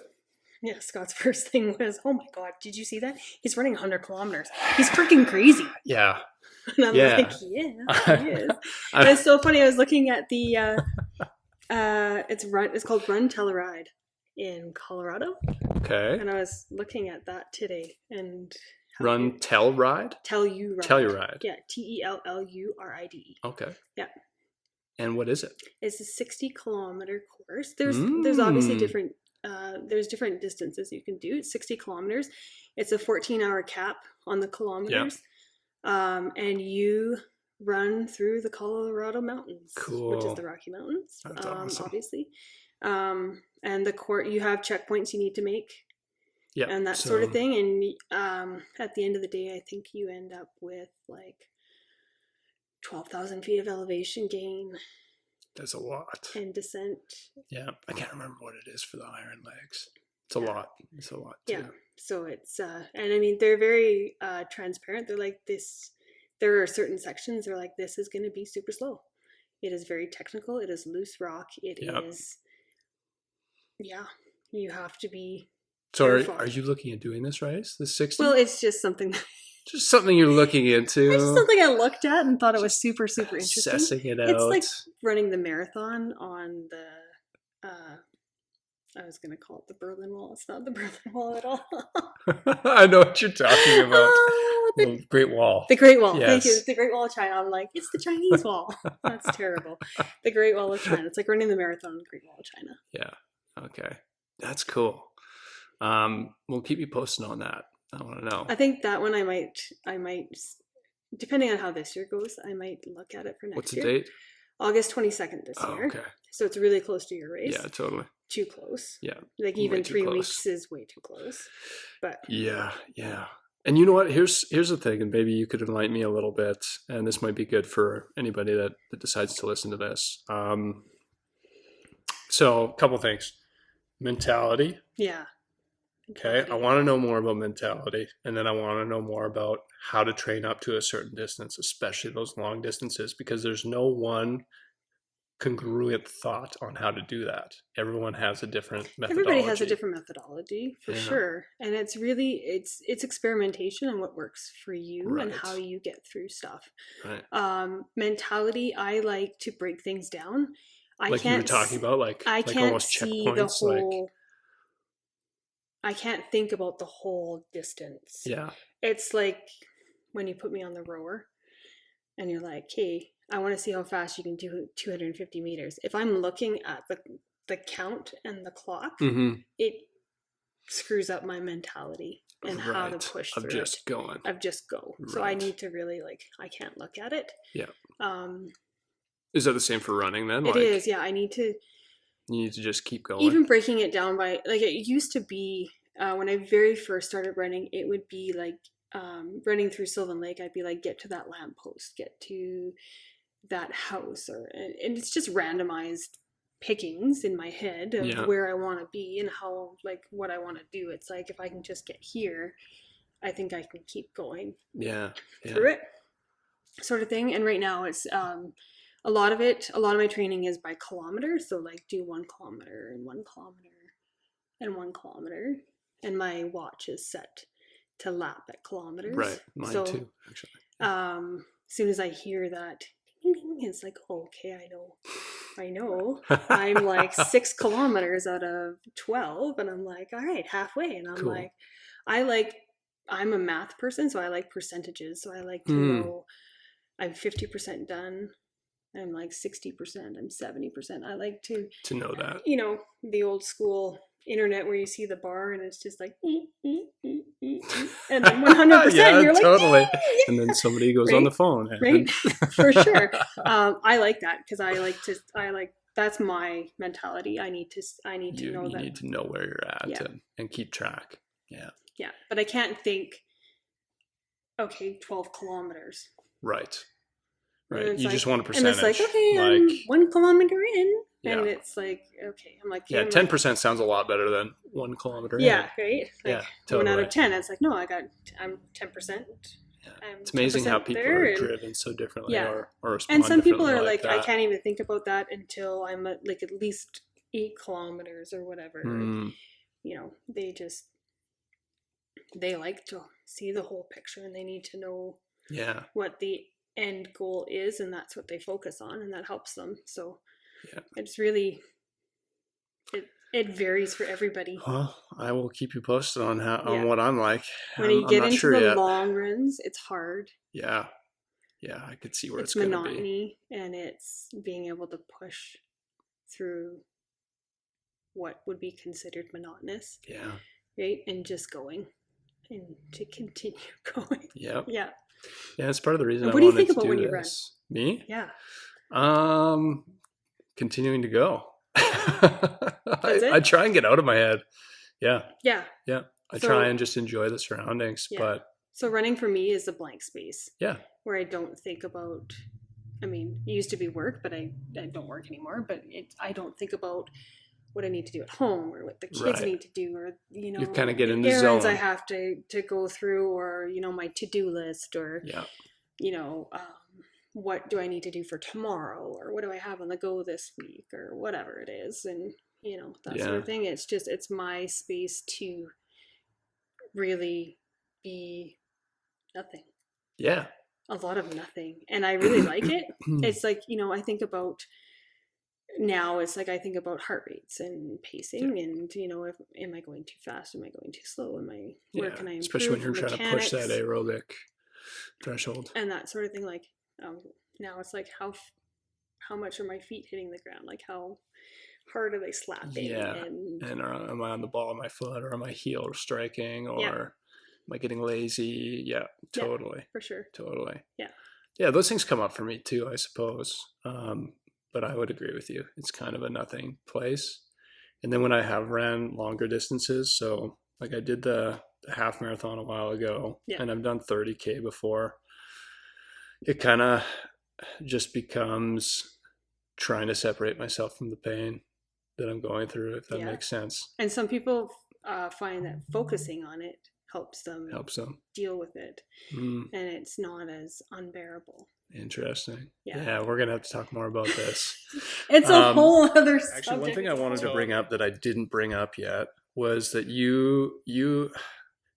Yeah, Scott's first thing was, oh my God, did you see that? He's running 100 kilometers. He's freaking crazy.
Yeah.
And I'm like, he is. And it's so funny. I was looking at the, it's called Run Tell Ride in Colorado.
Okay.
And I was looking at that today and
Run Tell Ride?
Tell You Ride.
Tell You Ride.
Yeah, TELLURIDE.
Okay.
Yeah.
And what is it?
It's a 60-kilometer course. There's obviously different distances you can do. It's 60 kilometers. It's a 14-hour cap on the kilometers. Yeah. And you run through the Colorado mountains, which is the Rocky Mountains.
That's awesome.
Obviously. And you have checkpoints you need to make.
Yeah.
And that sort of thing. And at the end of the day, I think you end up with like 12,000 feet of elevation gain.
That's a lot.
And descent.
Yeah. I can't remember what it is for the Iron Legs. It's a lot. It's a lot too.
Yeah. So it's, and I mean, they're very transparent. They're like this, there are certain sections they're like, this is going to be super slow. It is very technical. It is loose rock. It is, you have to be
So
careful.
are you looking at doing this race, the 60?
Well, it's just something.
Just something you're looking into.
It's something I looked at and thought it was super, super interesting.
Assessing it out.
It's like running the marathon on the, I was going to call it the Berlin Wall. It's not the Berlin Wall at all.
I know what you're talking about. The Great Wall.
The Great Wall.
Yes.
Thank you. The Great Wall of China. I'm like, it's the Chinese Wall. That's terrible. The Great Wall of China. It's like running the marathon on the Great Wall of China.
Yeah. Okay. That's cool. We'll keep you posted on that. I want to know.
I think that one I might, depending on how this year goes, I might look at it for next year.
What's the date?
August 22nd this year.
Okay.
So it's really close to your race.
Yeah, totally.
Too close.
Yeah.
Like even 3 weeks is way too close. But
yeah. And you know what? Here's the thing, and maybe you could enlighten me a little bit, and this might be good for anybody that decides to listen to this. So a couple things. Mentality.
Yeah.
Okay. I want to know more about mentality, and then I want to know more about how to train up to a certain distance, especially those long distances, because there's no one congruent thought on how to do that. Everyone has a different methodology.
Everybody has a different methodology for sure. And it's really, it's experimentation and what works for you and how you get through stuff.
Right.
Mentality, I like to break things down.
Like you were talking about, I can't almost
see the whole, I can't think about the whole distance.
Yeah.
It's like when you put me on the rower and you're like, hey, I want to see how fast you can do 250 meters. If I'm looking at the count and the clock, it screws up my mentality and how to push through
just going.
Of just go. Right. So I need to really I can't look at it.
Yeah. Is that the same for running then?
It is, yeah. You need
to just keep going.
Even breaking it down by, it used to be, when I very first started running, it would be running through Sylvan Lake, I'd be like, get to that lamppost, get to that house, and it's just randomized pickings in my head of where I want to be and how, what I want to do. It's like, if I can just get here, I think I can keep going through it, sort of thing. And right now it's a lot of my training is by kilometers. So do 1 kilometer and 1 kilometer and 1 kilometer, and my watch is set to lap at kilometers.
Right, mine too, actually.
As soon as I hear that, it's like, oh, okay, I know. I'm 6 kilometers out of 12, and I'm like, all right, halfway. And I'm cool. I'm a math person, so I like percentages. So I like to know I'm 50% done. I'm 60%. I'm 70%. I like to know that. The old school internet where you see the bar and it's just and then 100% you're like,
totally. And then somebody goes on the phone,
right? For sure. I like that because that's my mentality. I need to know that. You
need to know where you're at and keep track.
Yeah, but I can't think, okay, 12 kilometers.
Right. You just want a percentage.
And it's okay, I'm 1 kilometer in. And it's okay. I'm like,
10% sounds a lot better than 1 kilometer.
Yeah, right.
Totally.
1 out of 10. It's no, I'm 10%.
Yeah. It's amazing how people are driven so differently or respond.
And some people are like I can't even think about that until I'm at least 8 kilometers or whatever. They like to see the whole picture and they need to know what the end goal is, and that's what they focus on, and that helps them. So it's really it varies for everybody.
Well, I will keep you posted on what I'm like.
When you get into the long runs, it's hard.
Yeah, I could see where it's
monotony, and it's being able to push through what would be considered monotonous.
Yeah,
right, and just going and to continue going.
Yeah.
Yeah,
it's part of the reason.
What do you think about when you run?
Me?
Yeah.
Continuing to go. I try and get out of my head. Yeah. I try and just enjoy the surroundings. But
so running for me is a blank space.
Yeah.
Where I don't think about. It used to be work, but I don't work anymore. But I don't think about what I need to do at home or what the kids need to do, or
you kind of get in the
errands
zone.
I have to go through, or my to-do list, or what do I need to do for tomorrow, or what do I have on the go this week, or whatever it is. And that sort of thing. It's my space to really be nothing.
Yeah.
A lot of nothing. And I really like it. It's like, I think about now, it's like I think about heart rates and pacing and, am I going too fast? Am I going too slow? Where can I improve?
Especially when you're trying to push that aerobic threshold.
And that sort of thing. Like, now it's like how much are my feet hitting the ground? Like how hard are they slapping?
Yeah. And am I on the ball of my foot, or am I heel striking, or am I getting lazy? Yeah, totally.
Yeah, for sure.
Totally.
Yeah.
Yeah, those things come up for me too, I suppose. But I would agree with you. It's kind of a nothing place. And then when I have ran longer distances, so like I did the half marathon a while ago, and I've done 30K before, it kind of just becomes trying to separate myself from the pain that I'm going through, if that makes sense.
And some people find that focusing on it helps them deal with it. And it's not as unbearable.
Interesting. Yeah, we're gonna have to talk more about this.
It's a whole other subject.
Actually, one thing I wanted to bring up that I didn't bring up yet was that you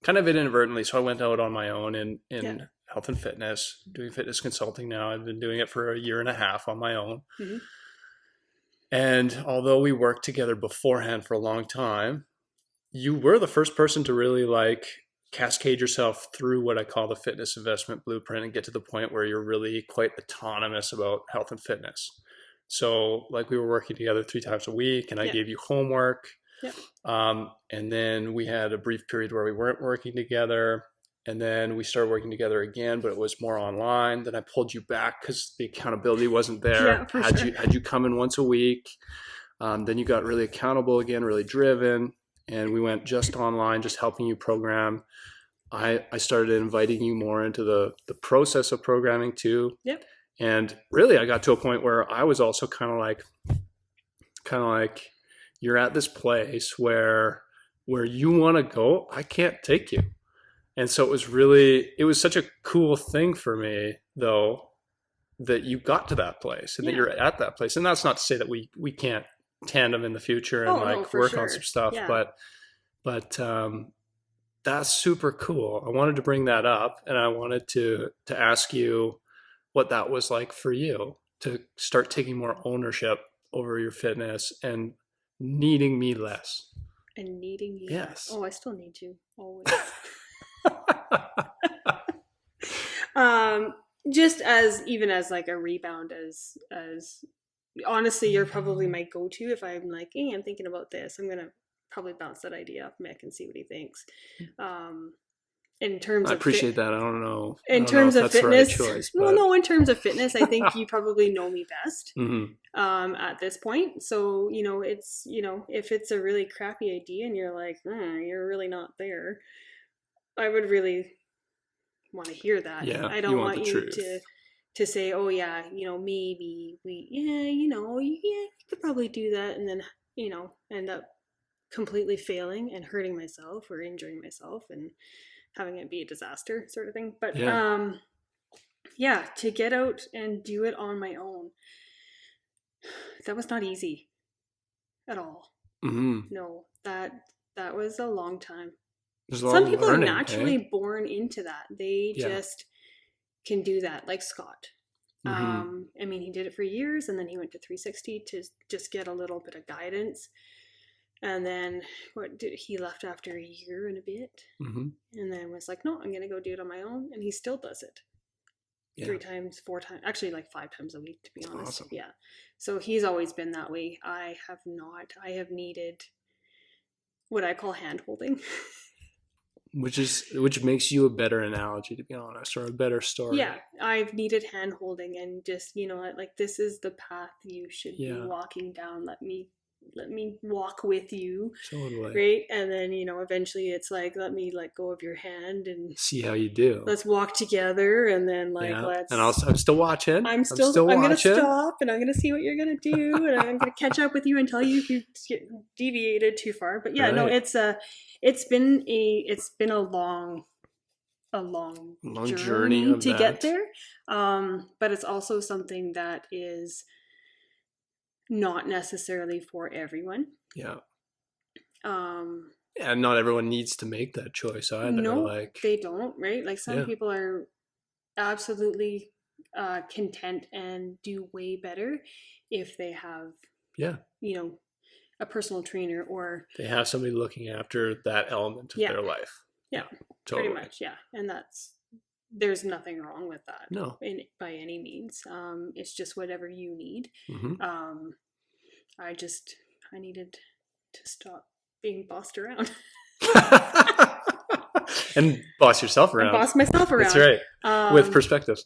kind of inadvertently, so I went out on my own in health and fitness, doing fitness consulting now. I've been doing it for 1.5 years on my own. Mm-hmm. And although we worked together beforehand for a long time, you were the first person to really like cascade yourself through what I call the fitness investment blueprint and get to the point where you're really quite autonomous about health and fitness. So like we were working together 3 times a week, and I gave you homework. Yep. And then we had a brief period where we weren't working together. And then we started working together again, but it was more online. Then I pulled you back because the accountability wasn't there. Had you come in once a week. Then you got really accountable again, really driven. And we went just online, just helping you program. I started inviting you more into the process of programming too. Yep. And really, I got to a point where I was also kind of like, you're at this place where you want to go, I can't take you. And so it was such a cool thing for me, though, that you got to that place and that you're at that place. And that's not to say that we can't tandem in the future and work on some stuff, but that's super cool. I wanted to bring that up, and I wanted to ask you what that was like for you to start taking more ownership over your fitness and needing me less.
And needing you less. Oh, I still need you always. Just as like a rebound, as honestly, you're probably my go-to if I'm like, hey, I'm thinking about this. I'm gonna probably bounce that idea off Mick and see what he thinks. In terms of, I
appreciate that. I don't know.
In terms of fitness,
the right choice,
well, no. In terms of fitness, I think you probably know me best at this point. So it's if it's a really crappy idea and you're like, you're really not there, I would really want to hear that.
Yeah,
I don't want you
truth.
to say, oh yeah, maybe you could probably do that, and then end up completely failing and hurting myself or injuring myself and having it be a disaster sort of thing. But to get out and do it on my own, that was not easy at all. Mm-hmm. No, that was a long time. Some people are naturally born into that. They just can do that, like Scott. Mm-hmm. I mean, he did it for years, and then he went to 360 to just get a little bit of guidance. And then he left after a year and a bit, and then was like, no, I'm going to go do it on my own. And he still does it 3 times, 4 times, actually like 5 times a week, to be honest.
Awesome.
Yeah. So he's always been that way. I have not. I have needed what I call hand holding.
Which makes you a better analogy, to be honest, or a better story.
Yeah, I've needed hand holding and just, like, this is the path you should be walking down. Let me walk with you.
Totally.
Right? And then, eventually it's like, let me let go of your hand and
see how you do.
Let's walk together, and then let's.
And I'm still watching.
I'm going to stop, and I'm going to see what you're going to do, and I'm going to catch up with you and tell you if you've deviated too far. But yeah, no, it's been a long journey to get there. But it's also something that is not necessarily for everyone.
Yeah.
Um,
And not everyone needs to make that choice either.
no,
Like,
they don't, right? Like some
yeah.
people are absolutely content and do way better if they have,
Yeah.
you know, a personal trainer or
They have somebody looking after that element of
yeah,
their life.
yeah,
Totally.
pretty much, yeah. And there's nothing wrong with that.
No.
By any means. It's just whatever you need.
Mm-hmm.
I needed to stop being bossed around.
And boss yourself around.
And boss myself around.
That's right. With perspectives.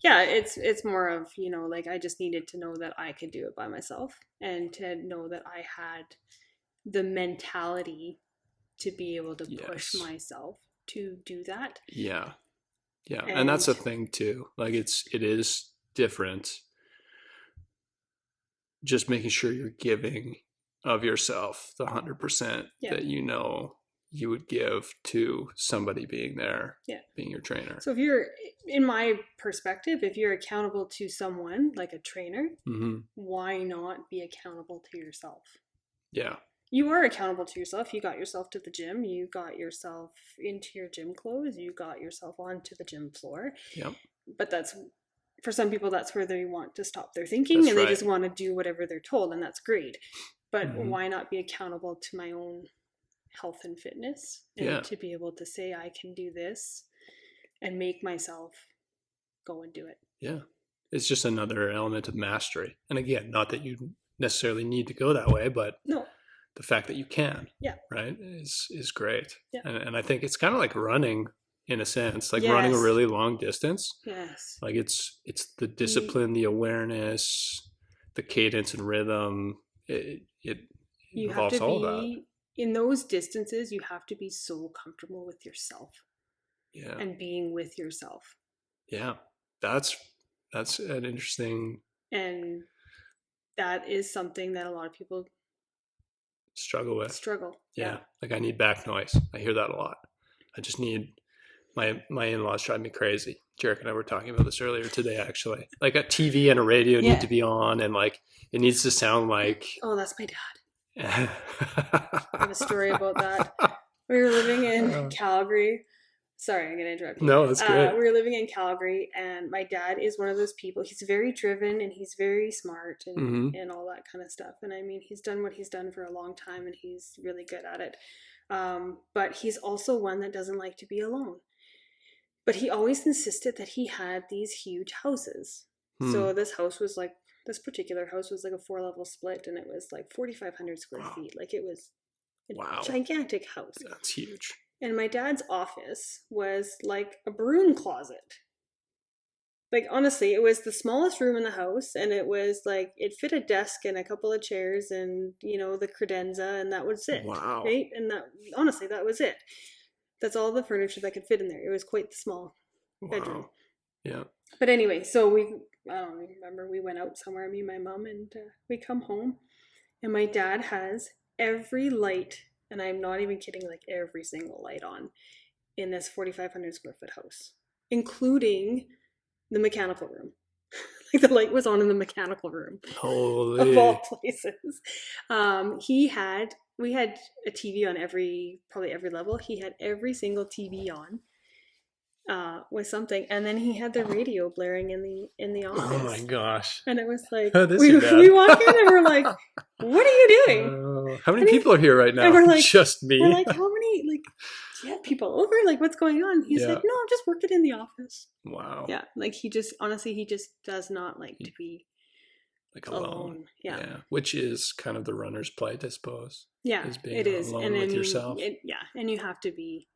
Yeah, it's more of, you know, like I just needed to know that I could do it by myself and to know that I had the mentality to be able to push myself to do that.
Yeah. Yeah. And that's a thing too. Like it is different. Just making sure you're giving of yourself the 100% that you know you would give to somebody being there, being your trainer.
So if you're, in my perspective, if you're accountable to someone like a trainer, why not be accountable to yourself? Yeah. You are accountable to yourself. You got yourself to the gym. You got yourself into your gym clothes. You got yourself onto the gym floor. Yep. But that's, for some people, that's where they want to stop their thinking they just want to do whatever they're told, and that's great. But why not be accountable to my own health and fitness and to be able to say I can do this and make myself go and do it. Yeah.
It's just another element of mastery. And again, not that you necessarily need to go that way, but the fact that you can, right, is great. Yeah. And I think it's kind of like running in a sense, like running a really long distance. Yes. Like it's the discipline, the awareness, the cadence and rhythm. It involves all that.
In those distances, you have to be so comfortable with yourself. Yeah. And being with yourself.
Yeah. That's an interesting.
And that is something that a lot of people
struggle with.
Yeah.
Like I need back noise. I hear that a lot. I just need my in-laws drive me crazy. Jarek and I were talking about this earlier today, actually. Like a TV and a radio need to be on, and like it needs to sound like.
Oh, that's my dad. I have a story about that. We were living in Calgary. Sorry, I'm going to interrupt you.
No, that's great.
We were living in Calgary, and my dad is one of those people. He's very driven, and he's very smart, and all that kind of stuff. And I mean, he's done what he's done for a long time, and he's really good at it. But he's also one that doesn't like to be alone. But he always insisted that he had these huge houses. So this particular house was like a 4-level split, and it was like 4,500 square feet. Like it was a gigantic house.
That's huge.
And my dad's office was like a broom closet. Like honestly, it was the smallest room in the house, and it was like it fit a desk and a couple of chairs and the credenza, and that was it.
Wow.
Right? And that was it. That's all the furniture that could fit in there. It was quite the small bedroom.
Yeah.
But anyway, so I don't remember, we went out somewhere, me and my mom, and we come home, and my dad has every light, and I'm not even kidding, like every single light on in this 4,500 square foot house, including the mechanical room. Like the light was on in the mechanical room.
Holy.
Of all places. We had a TV on probably every level. He had every single TV on. With something, and then he had the radio blaring in the office.
Oh my gosh!
And it was like
we
walk in and we're like, "What are you doing?
How many people are here right now?"
And we're like,
just me.
We're like, "How many? Like, do you have people over? Like, what's going on?" He's like, "No, I'm just working in the office."
Wow.
Yeah, like he just does not like to be
like alone. Yeah, which is kind of the runner's plight, I suppose.
Yeah,
it is alone with yourself.
And you have to be.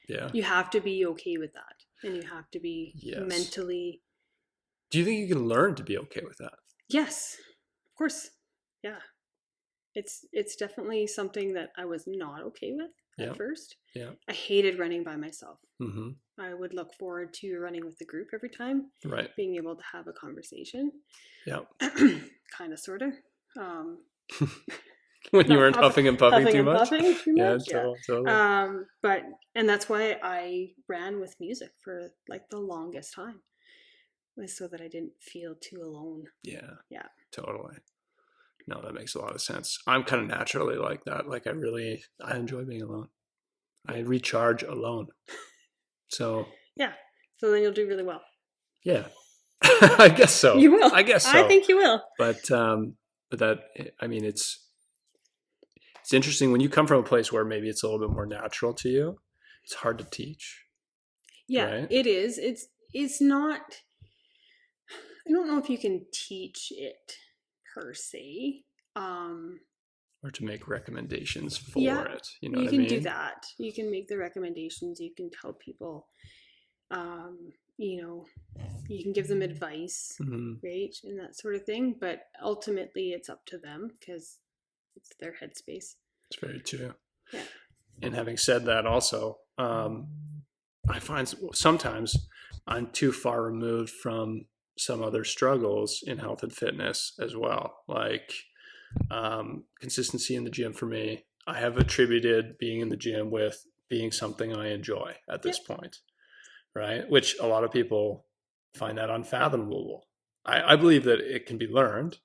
Yeah.
You have to be okay with that. And you have to be mentally.
Do you think you can learn to be okay with that?
Yes, of course. Yeah. It's definitely something that I was not okay with at first. Yeah. I hated running by myself. Mm-hmm. I would look forward to running with the group every time. Right. Being able to have a conversation. Yeah. Kind of, sort of.
When you weren't huffing and puffing too much?
Yeah, totally. And that's why I ran with music for like the longest time, was so that I didn't feel too alone.
Yeah. Yeah. Totally. No, that makes a lot of sense. I'm kind of naturally like that. Like I enjoy being alone. I recharge alone. So
yeah. So then you'll do really well.
Yeah, I guess so.
You will.
I guess so.
I think you will.
But that, I mean, it's interesting when you come from a place where maybe it's a little bit more natural to you. It's hard to teach.
Yeah,
right?
It is. It's not. I don't know if you can teach it per se.
Or to make recommendations for it. You know
you
what
can
I mean?
do that. You can make the recommendations. You can tell people, you know, you can give them advice, right? And that sort of thing. But ultimately, it's up to them because it's their headspace.
It's very true.
Yeah.
And having said that also, I find sometimes I'm too far removed from some other struggles in health and fitness as well. Like consistency in the gym for me, I have attributed being in the gym with being something I enjoy at this point, right? Which a lot of people find that unfathomable. I believe that it can be learned.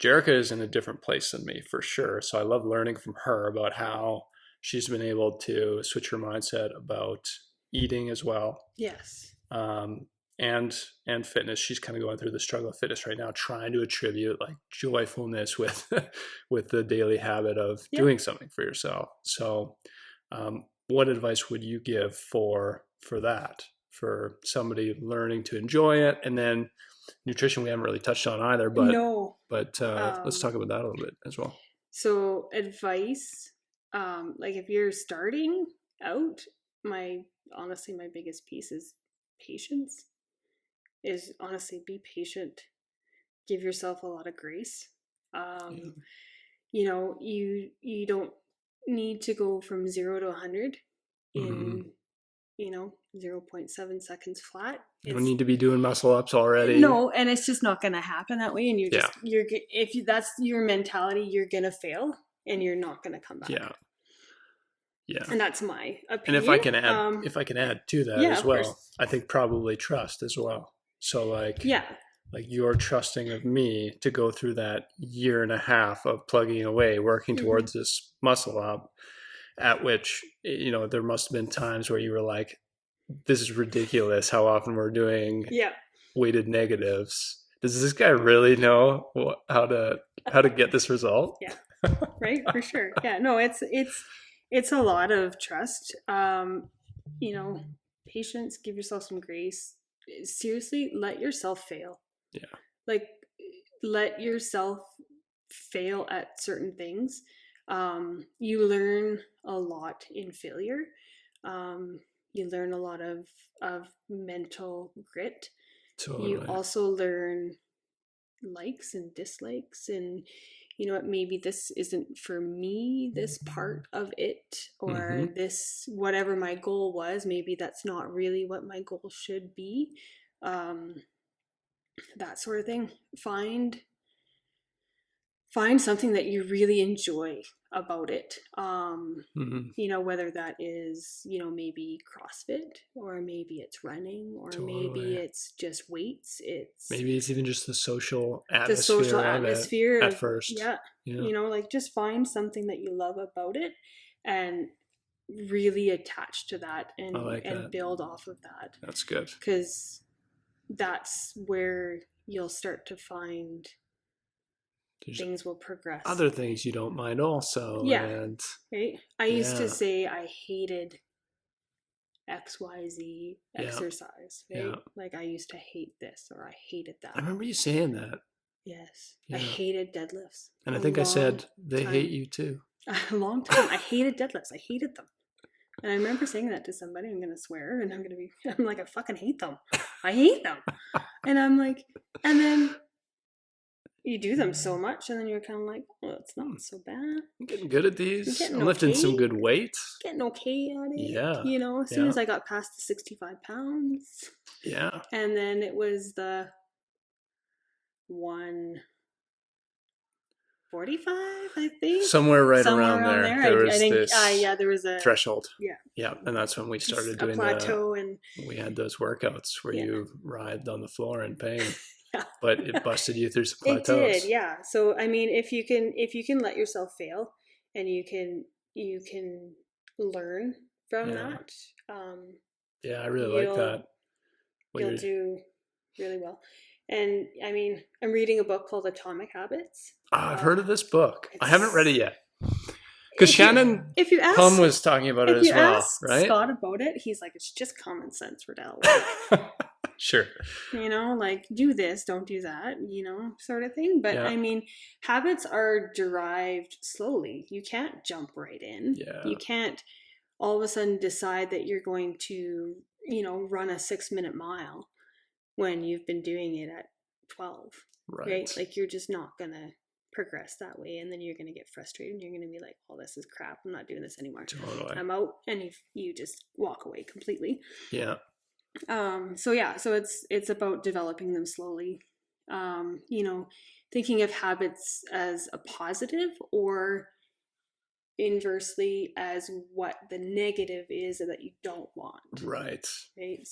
Jerica is in a different place than me for sure. So I love learning from her about how she's been able to switch her mindset about eating as well.
Yes.
And fitness. She's kind of going through the struggle of fitness right now, trying to attribute like joyfulness with with the daily habit of doing something for yourself. So what advice would you give for that, for somebody learning to enjoy it? And then nutrition we haven't really touched on either, but let's talk about that a little bit as well.
So advice, like if you're starting out, honestly my biggest piece is patience. Is honestly be patient, give yourself a lot of grace. You know, you don't need to go from 0 to 100 in 0.7 seconds flat.
You don't need to be doing muscle ups already.
No, and it's just not going to happen that way. And if that's your mentality, you're going to fail and you're not going to come back. Yeah. And that's my opinion.
And if I can add to that as well, I think probably trust as well. So like you're trusting of me to go through that 1.5 years of plugging away, working towards this muscle up, at which, you know, there must have been times where you were like, this is ridiculous how often we're doing weighted negatives. Does this guy really know how to get this result?
Yeah. Right. For sure. Yeah, no, it's a lot of trust. You know, patience, give yourself some grace. Seriously, let yourself fail. Yeah. Like let yourself fail at certain things. You learn a lot in failure. You learn a lot of mental grit. Totally. You also learn likes and dislikes, and you know what, maybe this isn't for me, this part of it, or this, whatever my goal was, maybe that's not really what my goal should be. That sort of thing. Find something that you really enjoy about it. You know, whether that is, you know, maybe CrossFit, or maybe it's running, or maybe it's just weights.
Maybe it's even just the social atmosphere at first.
Yeah. You know, like just find something that you love about it and really attach to that and build off of that.
That's good.
Because that's where you'll start to find things will progress.
Other things you don't mind also.
Yeah.
And
right. I used to say I hated XYZ exercise. Right. Yeah. Like I used to hate this, or I hated that.
I remember you saying that.
Yes. Yeah. I hated deadlifts.
And I think I said they hate you too.
A long time. I hated deadlifts. I hated them. And I remember saying that to somebody. I'm going to swear, and I'm like, I fucking hate them. I hate them. And I'm like, and then you do them so much, and then you're kind of like, oh, it's not so bad.
I'm getting good at these. I'm lifting some good weight.
Getting okay at it.
Yeah.
You know, as soon as I got past the 65 pounds.
Yeah.
And then it was the 145, I think.
Somewhere around there.
There was a
threshold.
Yeah.
Yeah. And that's when we started doing
a plateau, and
we had those workouts where you writhed on the floor in pain.
Yeah.
But it busted you through some
It
plateaus.
did, yeah. So I mean, if you can let yourself fail, and you can learn from
Yeah.
that,
Yeah, I really like
you'll
that.
you'll do really well. And I mean, I'm reading a book called Atomic Habits.
I've heard of this book. I haven't read it
It's
yet. Because Shannon
if you
Plum
ask
was talking about it
if
as
you
well,
ask
right?
Scott about it, he's like, it's just common sense, Ridehl.
Sure.
Like do this, don't do that, sort of thing. But
Yeah.
I mean, habits are derived slowly. You can't jump right in.
Yeah.
You can't all of a sudden decide that you're going to, run a 6-minute mile when you've been doing it at 12. Right? Like you're just not gonna progress that way, and then you're gonna get frustrated and you're gonna be like, oh, this is crap, I'm not doing this anymore.
Totally.
I'm out, and you just walk away completely.
Yeah.
So it's about developing them slowly. Thinking of habits as a positive, or inversely as what the negative is that you don't want.
Right.
Right.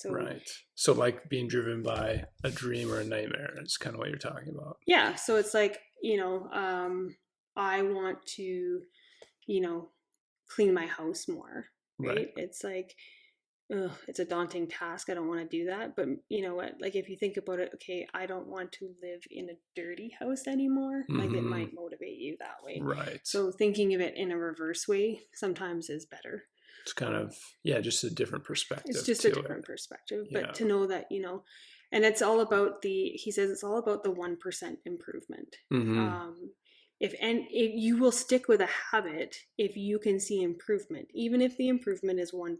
So like being driven by a dream or a nightmare is kind of what you're talking about.
Yeah. So it's like, I want to, clean my house more. Right. It's like, it's a daunting task. I don't want to do that. But you know what? Like if you think about it, okay, I don't want to live in a dirty house anymore. Mm-hmm. Like it might motivate you that way.
Right.
So thinking of it in a reverse way sometimes is better.
It's kind of, just a different perspective.
It's just a different perspective. But to know that, and it's all about he says it's all about the 1% improvement. Mm-hmm. If you will stick with a habit if you can see improvement, even if the improvement is 1%.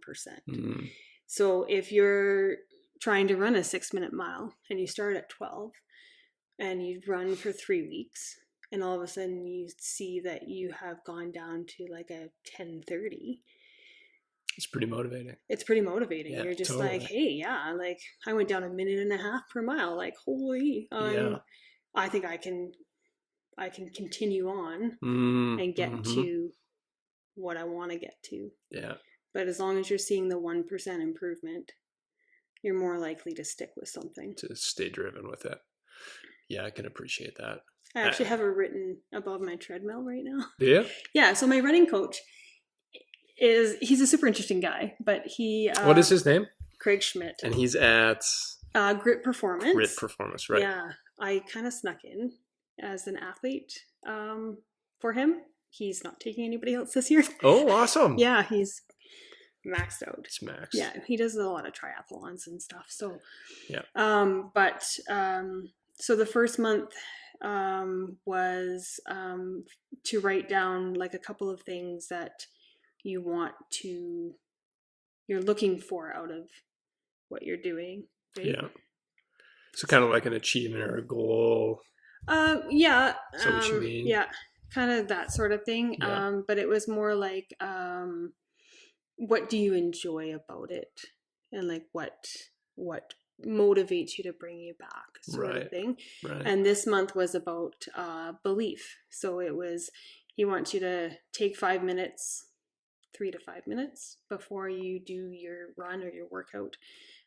Mm-hmm. So if you're trying to run a 6-minute mile and you start at 12 and you run for 3 weeks, and all of a sudden you see that you have gone down to like a 10:30.
It's pretty motivating.
Yeah, you're just totally. Like, hey, like I went down 1.5 minutes per mile. Like, holy, I think I can continue on and get to what I want to get to. Yeah. But as long as you're seeing the 1% improvement, you're more likely to stick with something.
To stay driven with it. Yeah, I can appreciate that.
I actually have it written above my treadmill right now.
Do you?
Yeah. So my running coach he's a super interesting guy, but he...
what is his name?
Craig Schmidt.
And he's at...
Grit Performance.
Grit Performance, right.
Yeah. I kind of snuck in as an athlete for him. He's not taking anybody else this year.
Oh, awesome.
Yeah, he's maxed out.
It's maxed.
Yeah, he does a lot of triathlons and stuff. So,
yeah.
So the first month was to write down like a couple of things that you're looking for out of what you're doing. Right?
Yeah. So kind of like an achievement or a goal.
Yeah.
So what you mean?
Yeah. Kind of that sort of thing. Yeah. But it was more like, what do you enjoy about it? And like what motivates you to bring you back, sort of thing. Right. And this month was about belief. So it was, he wants you to take 5 minutes, 3 to 5 minutes before you do your run or your workout,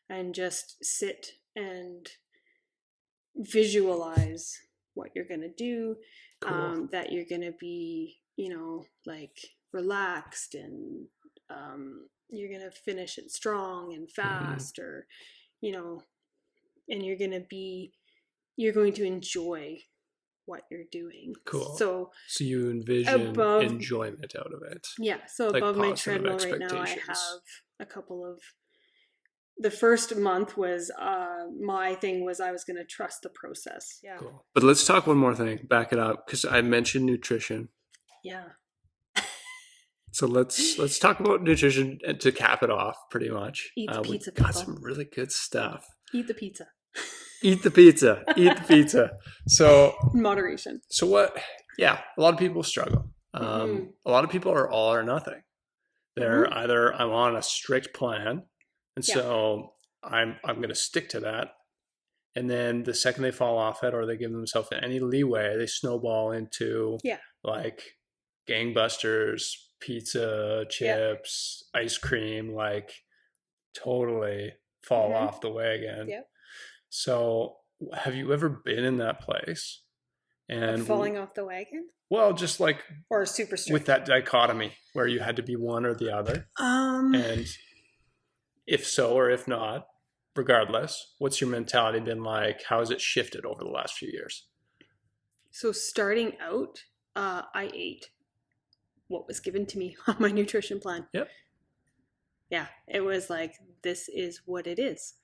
and just sit and visualize what you're going to do. Cool. That you're going to be, like relaxed, and you're going to finish it strong and fast, or, and you're going to enjoy what you're doing.
Cool. So you envision enjoyment out of it.
Yeah. So above my treadmill right now, I have a couple of, the first month was, my thing was I was going to trust the process. Yeah. Cool.
But let's talk one more thing, back it up. Cause I mentioned nutrition.
Yeah.
So let's talk about nutrition to cap it off pretty much.
Eat the pizza.
We got some really good stuff.
Eat the pizza.
Eat the pizza. Eat the pizza. So
in moderation.
So what? Yeah, a lot of people struggle. A lot of people are all or nothing. They're either I'm on a strict plan, and so I'm going to stick to that. And then the second they fall off it, or they give themselves any leeway, they snowball into like gangbusters, pizza, chips, ice cream, like totally fall off the wagon. Yep. So have you ever been in that place and
falling off the wagon?
Well, just like,
or super strict
with that dichotomy where you had to be one or the other. And if so, or if not, regardless, what's your mentality been like? How has it shifted over the last few years?
So starting out, I ate what was given to me on my nutrition plan.
Yep.
Yeah, it was like, this is what it is.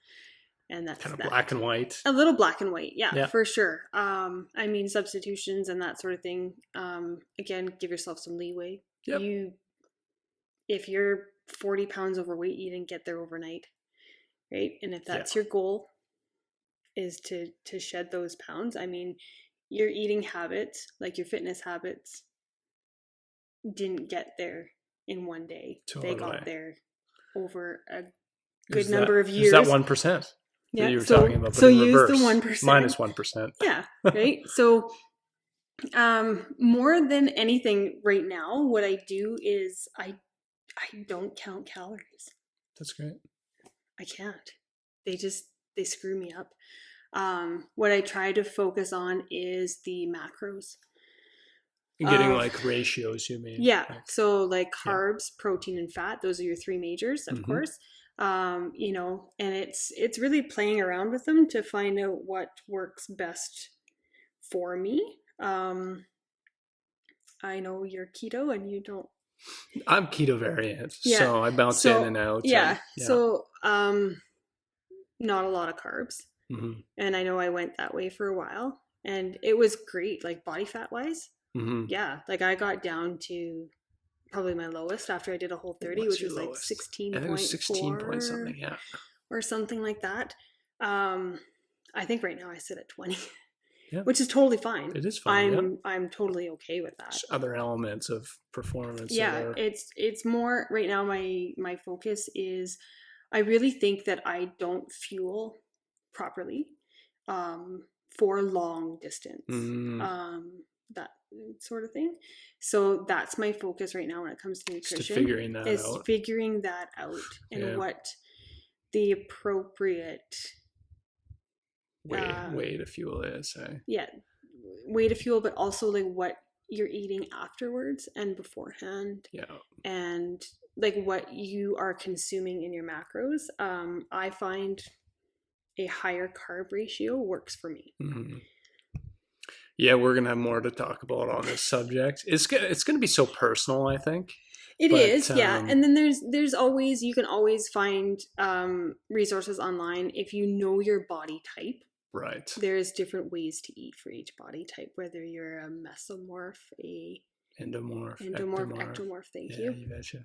And that's
kind of black and white.
A little black and white, yeah, for sure. I mean, substitutions and that sort of thing. Again, give yourself some leeway.
Yep.
If you're 40 pounds overweight, you didn't get there overnight, right? And if that's your goal, is to shed those pounds. I mean, your eating habits, like your fitness habits, didn't get there in one day. Totally. They got there over a good number of years.
Is that 1%?
Yeah,
you were talking about,
so use the 1%.
Minus 1%.
Yeah, right. So, more than anything right now, what I do is I don't count calories.
That's great.
I can't. They screw me up. What I try to focus on is the macros.
You're getting like ratios, you mean?
Yeah. So like carbs, protein, and fat. Those are your three majors, of course. You know, and it's really playing around with them to find out what works best for me. I know you're keto and you don't.
I'm keto variant, so I bounce in and out.
Yeah. So, not a lot of carbs. And I know I went that way for a while and it was great, like body fat wise. Yeah. Like I got down to probably my lowest after I did a Whole30, which was like 16.4.
It was 16 point something,
or something like that. I think right now I sit at 20, which is totally fine.
It is fine.
I'm totally okay with that.
There's other elements of performance.
Yeah, it's more right now. My focus is, I really think that I don't fuel properly for long distance. That sort of thing. So that's my focus right now when it comes to nutrition.
Just figuring that out.
And what the appropriate
way to fuel is.
Yeah, way to fuel, but also like what you're eating afterwards and beforehand.
Yeah. And
like what you are consuming in your macros. I find a higher carb ratio works for me.
Yeah, we're going to have more to talk about on this subject. It's going to be so personal, I think.
It is, yeah. And then there's always, you can always find resources online if you know your body type.
Right.
There's different ways to eat for each body type, whether you're a mesomorph,
endomorph,
ectomorph, thank you.
Yeah, you betcha.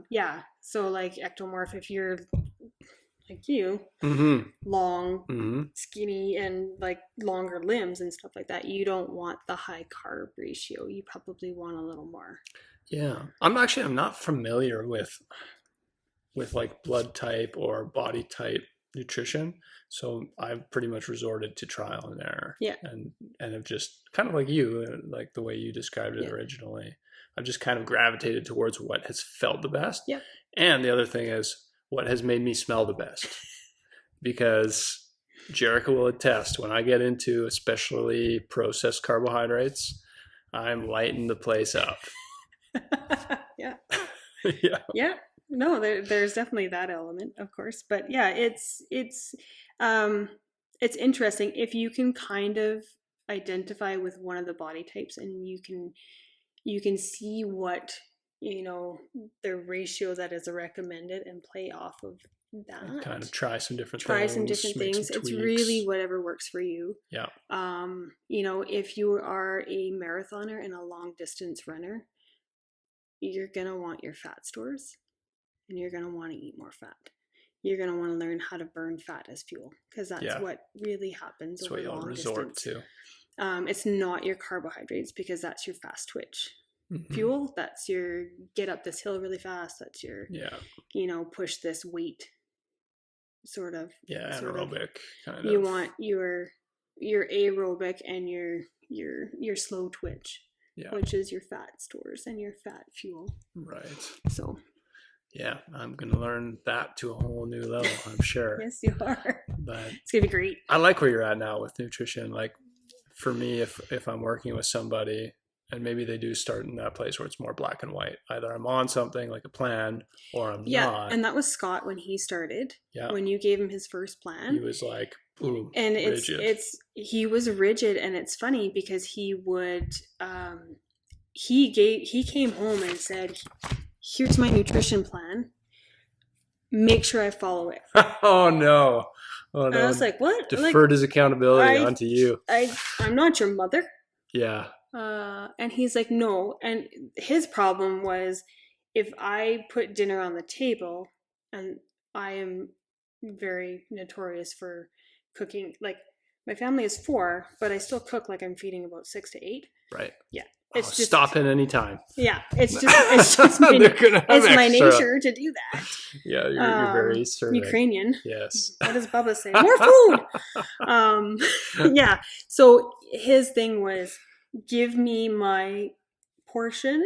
Yeah, so like ectomorph, if you're like you, long, skinny, and like longer limbs and stuff like that, you don't want the high carb ratio. You probably want a little more.
Yeah, I'm not familiar with like blood type or body type nutrition, so I've pretty much resorted to trial and error.
Yeah,
and have just kind of like you, like the way you described it originally. I've just kind of gravitated towards what has felt the best.
Yeah,
and the other thing is, what has made me smell the best, because Jericho will attest, when I get into especially processed carbohydrates, I'm lighting the place up.
Yeah. No, there's definitely that element, of course, but yeah, it's interesting if you can kind of identify with one of the body types, and you can see what, you know, the ratio that is recommended and play off of that. And kind of
try some different
things. It's really whatever works for you.
Yeah.
You know, if you are a marathoner and a long distance runner, you're going to want your fat stores and you're going to want to eat more fat. You're going to want to learn how to burn fat as fuel, because that's what really happens. That's over long distance. That's what you'll resort to. It's not your carbohydrates, because that's your fast twitch. Fuel, that's your get up this hill really fast, that's your you know, push this weight sort of
anaerobic kind of.
You want your aerobic and your slow twitch, which is your fat stores and your fat fuel.
Right.
So
Yeah, I'm going to learn that to a whole new level, I'm sure.
Yes, you are.
But
it's going to be great.
I like where you're at now with nutrition. Like for me, if I'm working with somebody and maybe they do start in that place where it's more black and white, either I'm on something like a plan or I'm not.
And that was Scott when he started.
Yeah.
When you gave him his first plan.
He was like, boom,
and
rigid.
He was rigid, and it's funny because he would, he came home and said, here's my nutrition plan. Make sure I follow it.
Oh no.
And I was like, what?
Deferred his accountability onto you.
I'm not your mother.
Yeah.
And he's like, no. And his problem was, if I put dinner on the table, and I am very notorious for cooking, like my family is 4, but I still cook like I'm feeding about 6 to 8.
Right.
Yeah.
It's just stop in any time.
Yeah, it's my nature to do that.
Yeah, you're very serving.
Ukrainian.
Yes.
What does Bubba say? More food. Yeah. So his thing was, give me my portion.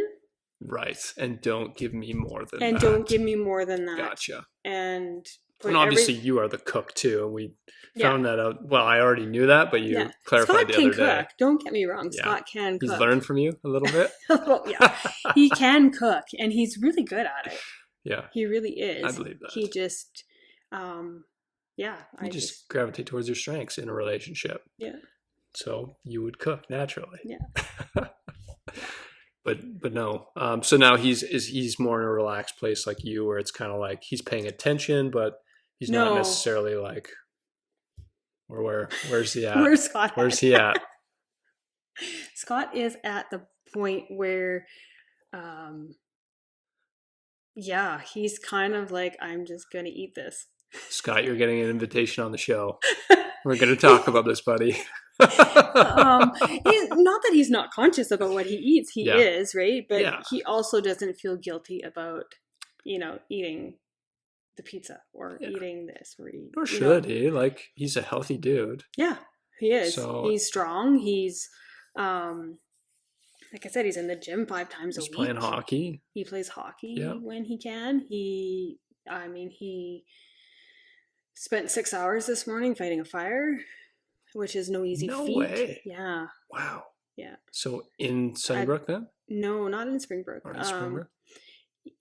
Right, and don't give me more than that.
And don't give me more than that.
Gotcha.
And
obviously you are the cook too, and we found that out. Well, I already knew that, but you clarified the other day. Cook.
Don't get me wrong. Scott can cook.
He's learned from you a little bit.
Well, yeah, he can cook, and he's really good at it.
Yeah,
he really is.
I believe that.
He just,
you just gravitate towards your strengths in a relationship.
Yeah.
So you would cook naturally.
Yeah.
But no. So now he's more in a relaxed place like you, where it's kind of like he's paying attention, but he's not necessarily like, or where's he at?
Where's Scott?
Where's he at?
Scott is at the point where, he's kind of like, I'm just gonna eat this.
Scott, you're getting an invitation on the show. We're going to talk about this, buddy.
Not that he's not conscious about what he eats. He is, right? But he also doesn't feel guilty about, eating the pizza or eating this.
Or should he? Like, he's a healthy dude.
Yeah, he is.
So,
he's strong. He's, like I said, he's in the gym 5 times a week.
He's playing hockey.
He plays hockey when he can. He spent 6 hours this morning fighting a fire, which is no easy feat.
No way.
Yeah.
Wow.
Yeah.
So in Sunnybrook then?
No, not in Springbrook.
Or in Springbrook?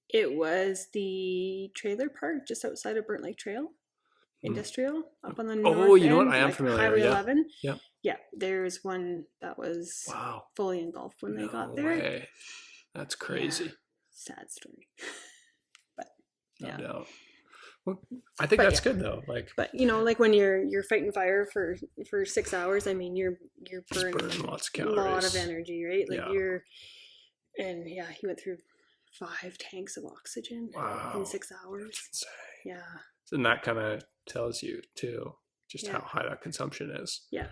It was the trailer park just outside of Burnt Lake Trail, industrial, up on the north
Oh, you know
end,
what? I am familiar.
Highway 11.
Yeah.
Yeah. There's one that was fully engulfed when they got there.
Way. That's crazy.
Yeah. Sad story. But
no doubt. Well, I think that's good though.
But like when you're fighting fire for 6 hours, I mean you're burning
lots of
a
calories,
lot of energy, right? Like he went through 5 tanks of oxygen in 6 hours.
That's insane.
Yeah.
And that kind of tells you too just how high that consumption is.
Yeah.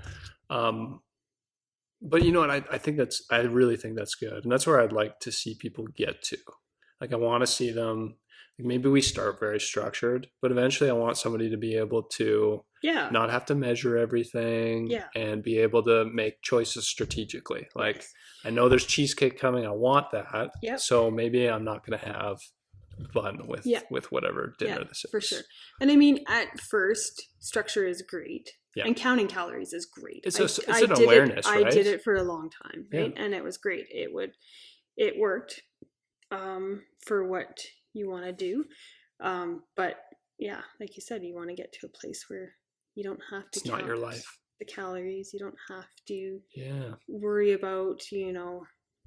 But you know what? I really think that's good, and that's where I'd like to see people get to. Like I want to see them. Maybe we start very structured, but eventually I want somebody to be able to not have to measure everything and be able to make choices strategically. Like I know there's cheesecake coming. I want that. Yep. So maybe I'm not going to have fun with whatever dinner this is. For sure.
And I mean, at first, structure is great. Yeah. And counting calories is great.
It's an awareness, right?
I did it for a long time, right? Yeah. And it was great. It worked for what you want to do, but like you said, you want to get to a place where you don't have to count
not your life.
The calories. You don't have to worry about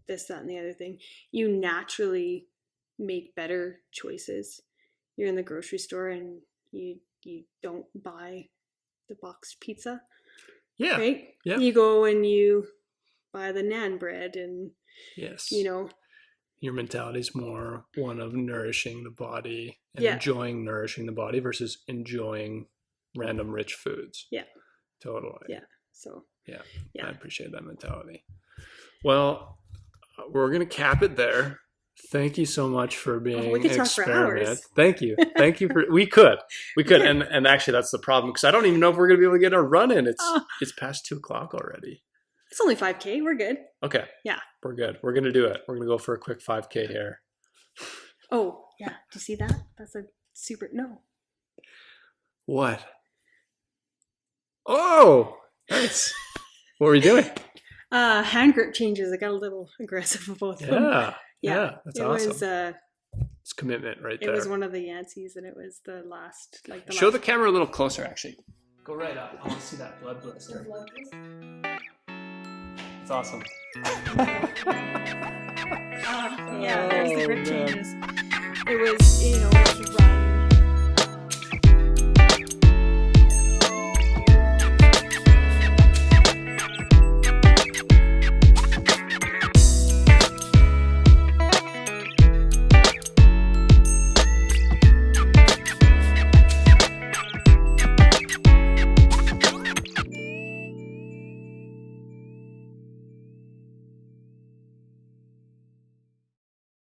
this, that, and the other thing. You naturally make better choices. You're in the grocery store and you don't buy the boxed pizza, right? You go and you buy the naan bread, and your mentality is more one of nourishing the body and enjoying nourishing the body versus enjoying random rich foods. Yeah. Totally. Yeah. So, I appreciate that mentality. Well, we're going to cap it there. Thank you so much for being an experiment. Thank you. Thank you we could. And actually that's the problem, because I don't even know if we're going to be able to get a run in. It's past 2:00 already. It's only 5K. We're good. Okay. Yeah. We're good. We're going to do it. We're going to go for a quick 5K here. Oh, Yeah. Do you see that? That's a super, no.
What? Oh, nice. What were you doing?
Hand grip changes. I got a little aggressive with both of them.
Yeah. That's awesome.
Was,
it's commitment right there.
It was one of the Yanceys, and it was the last,
Show the camera a little closer, actually. Go right up. I want to see that blood blister. It's awesome.
Yeah, there's the grip changes. It was,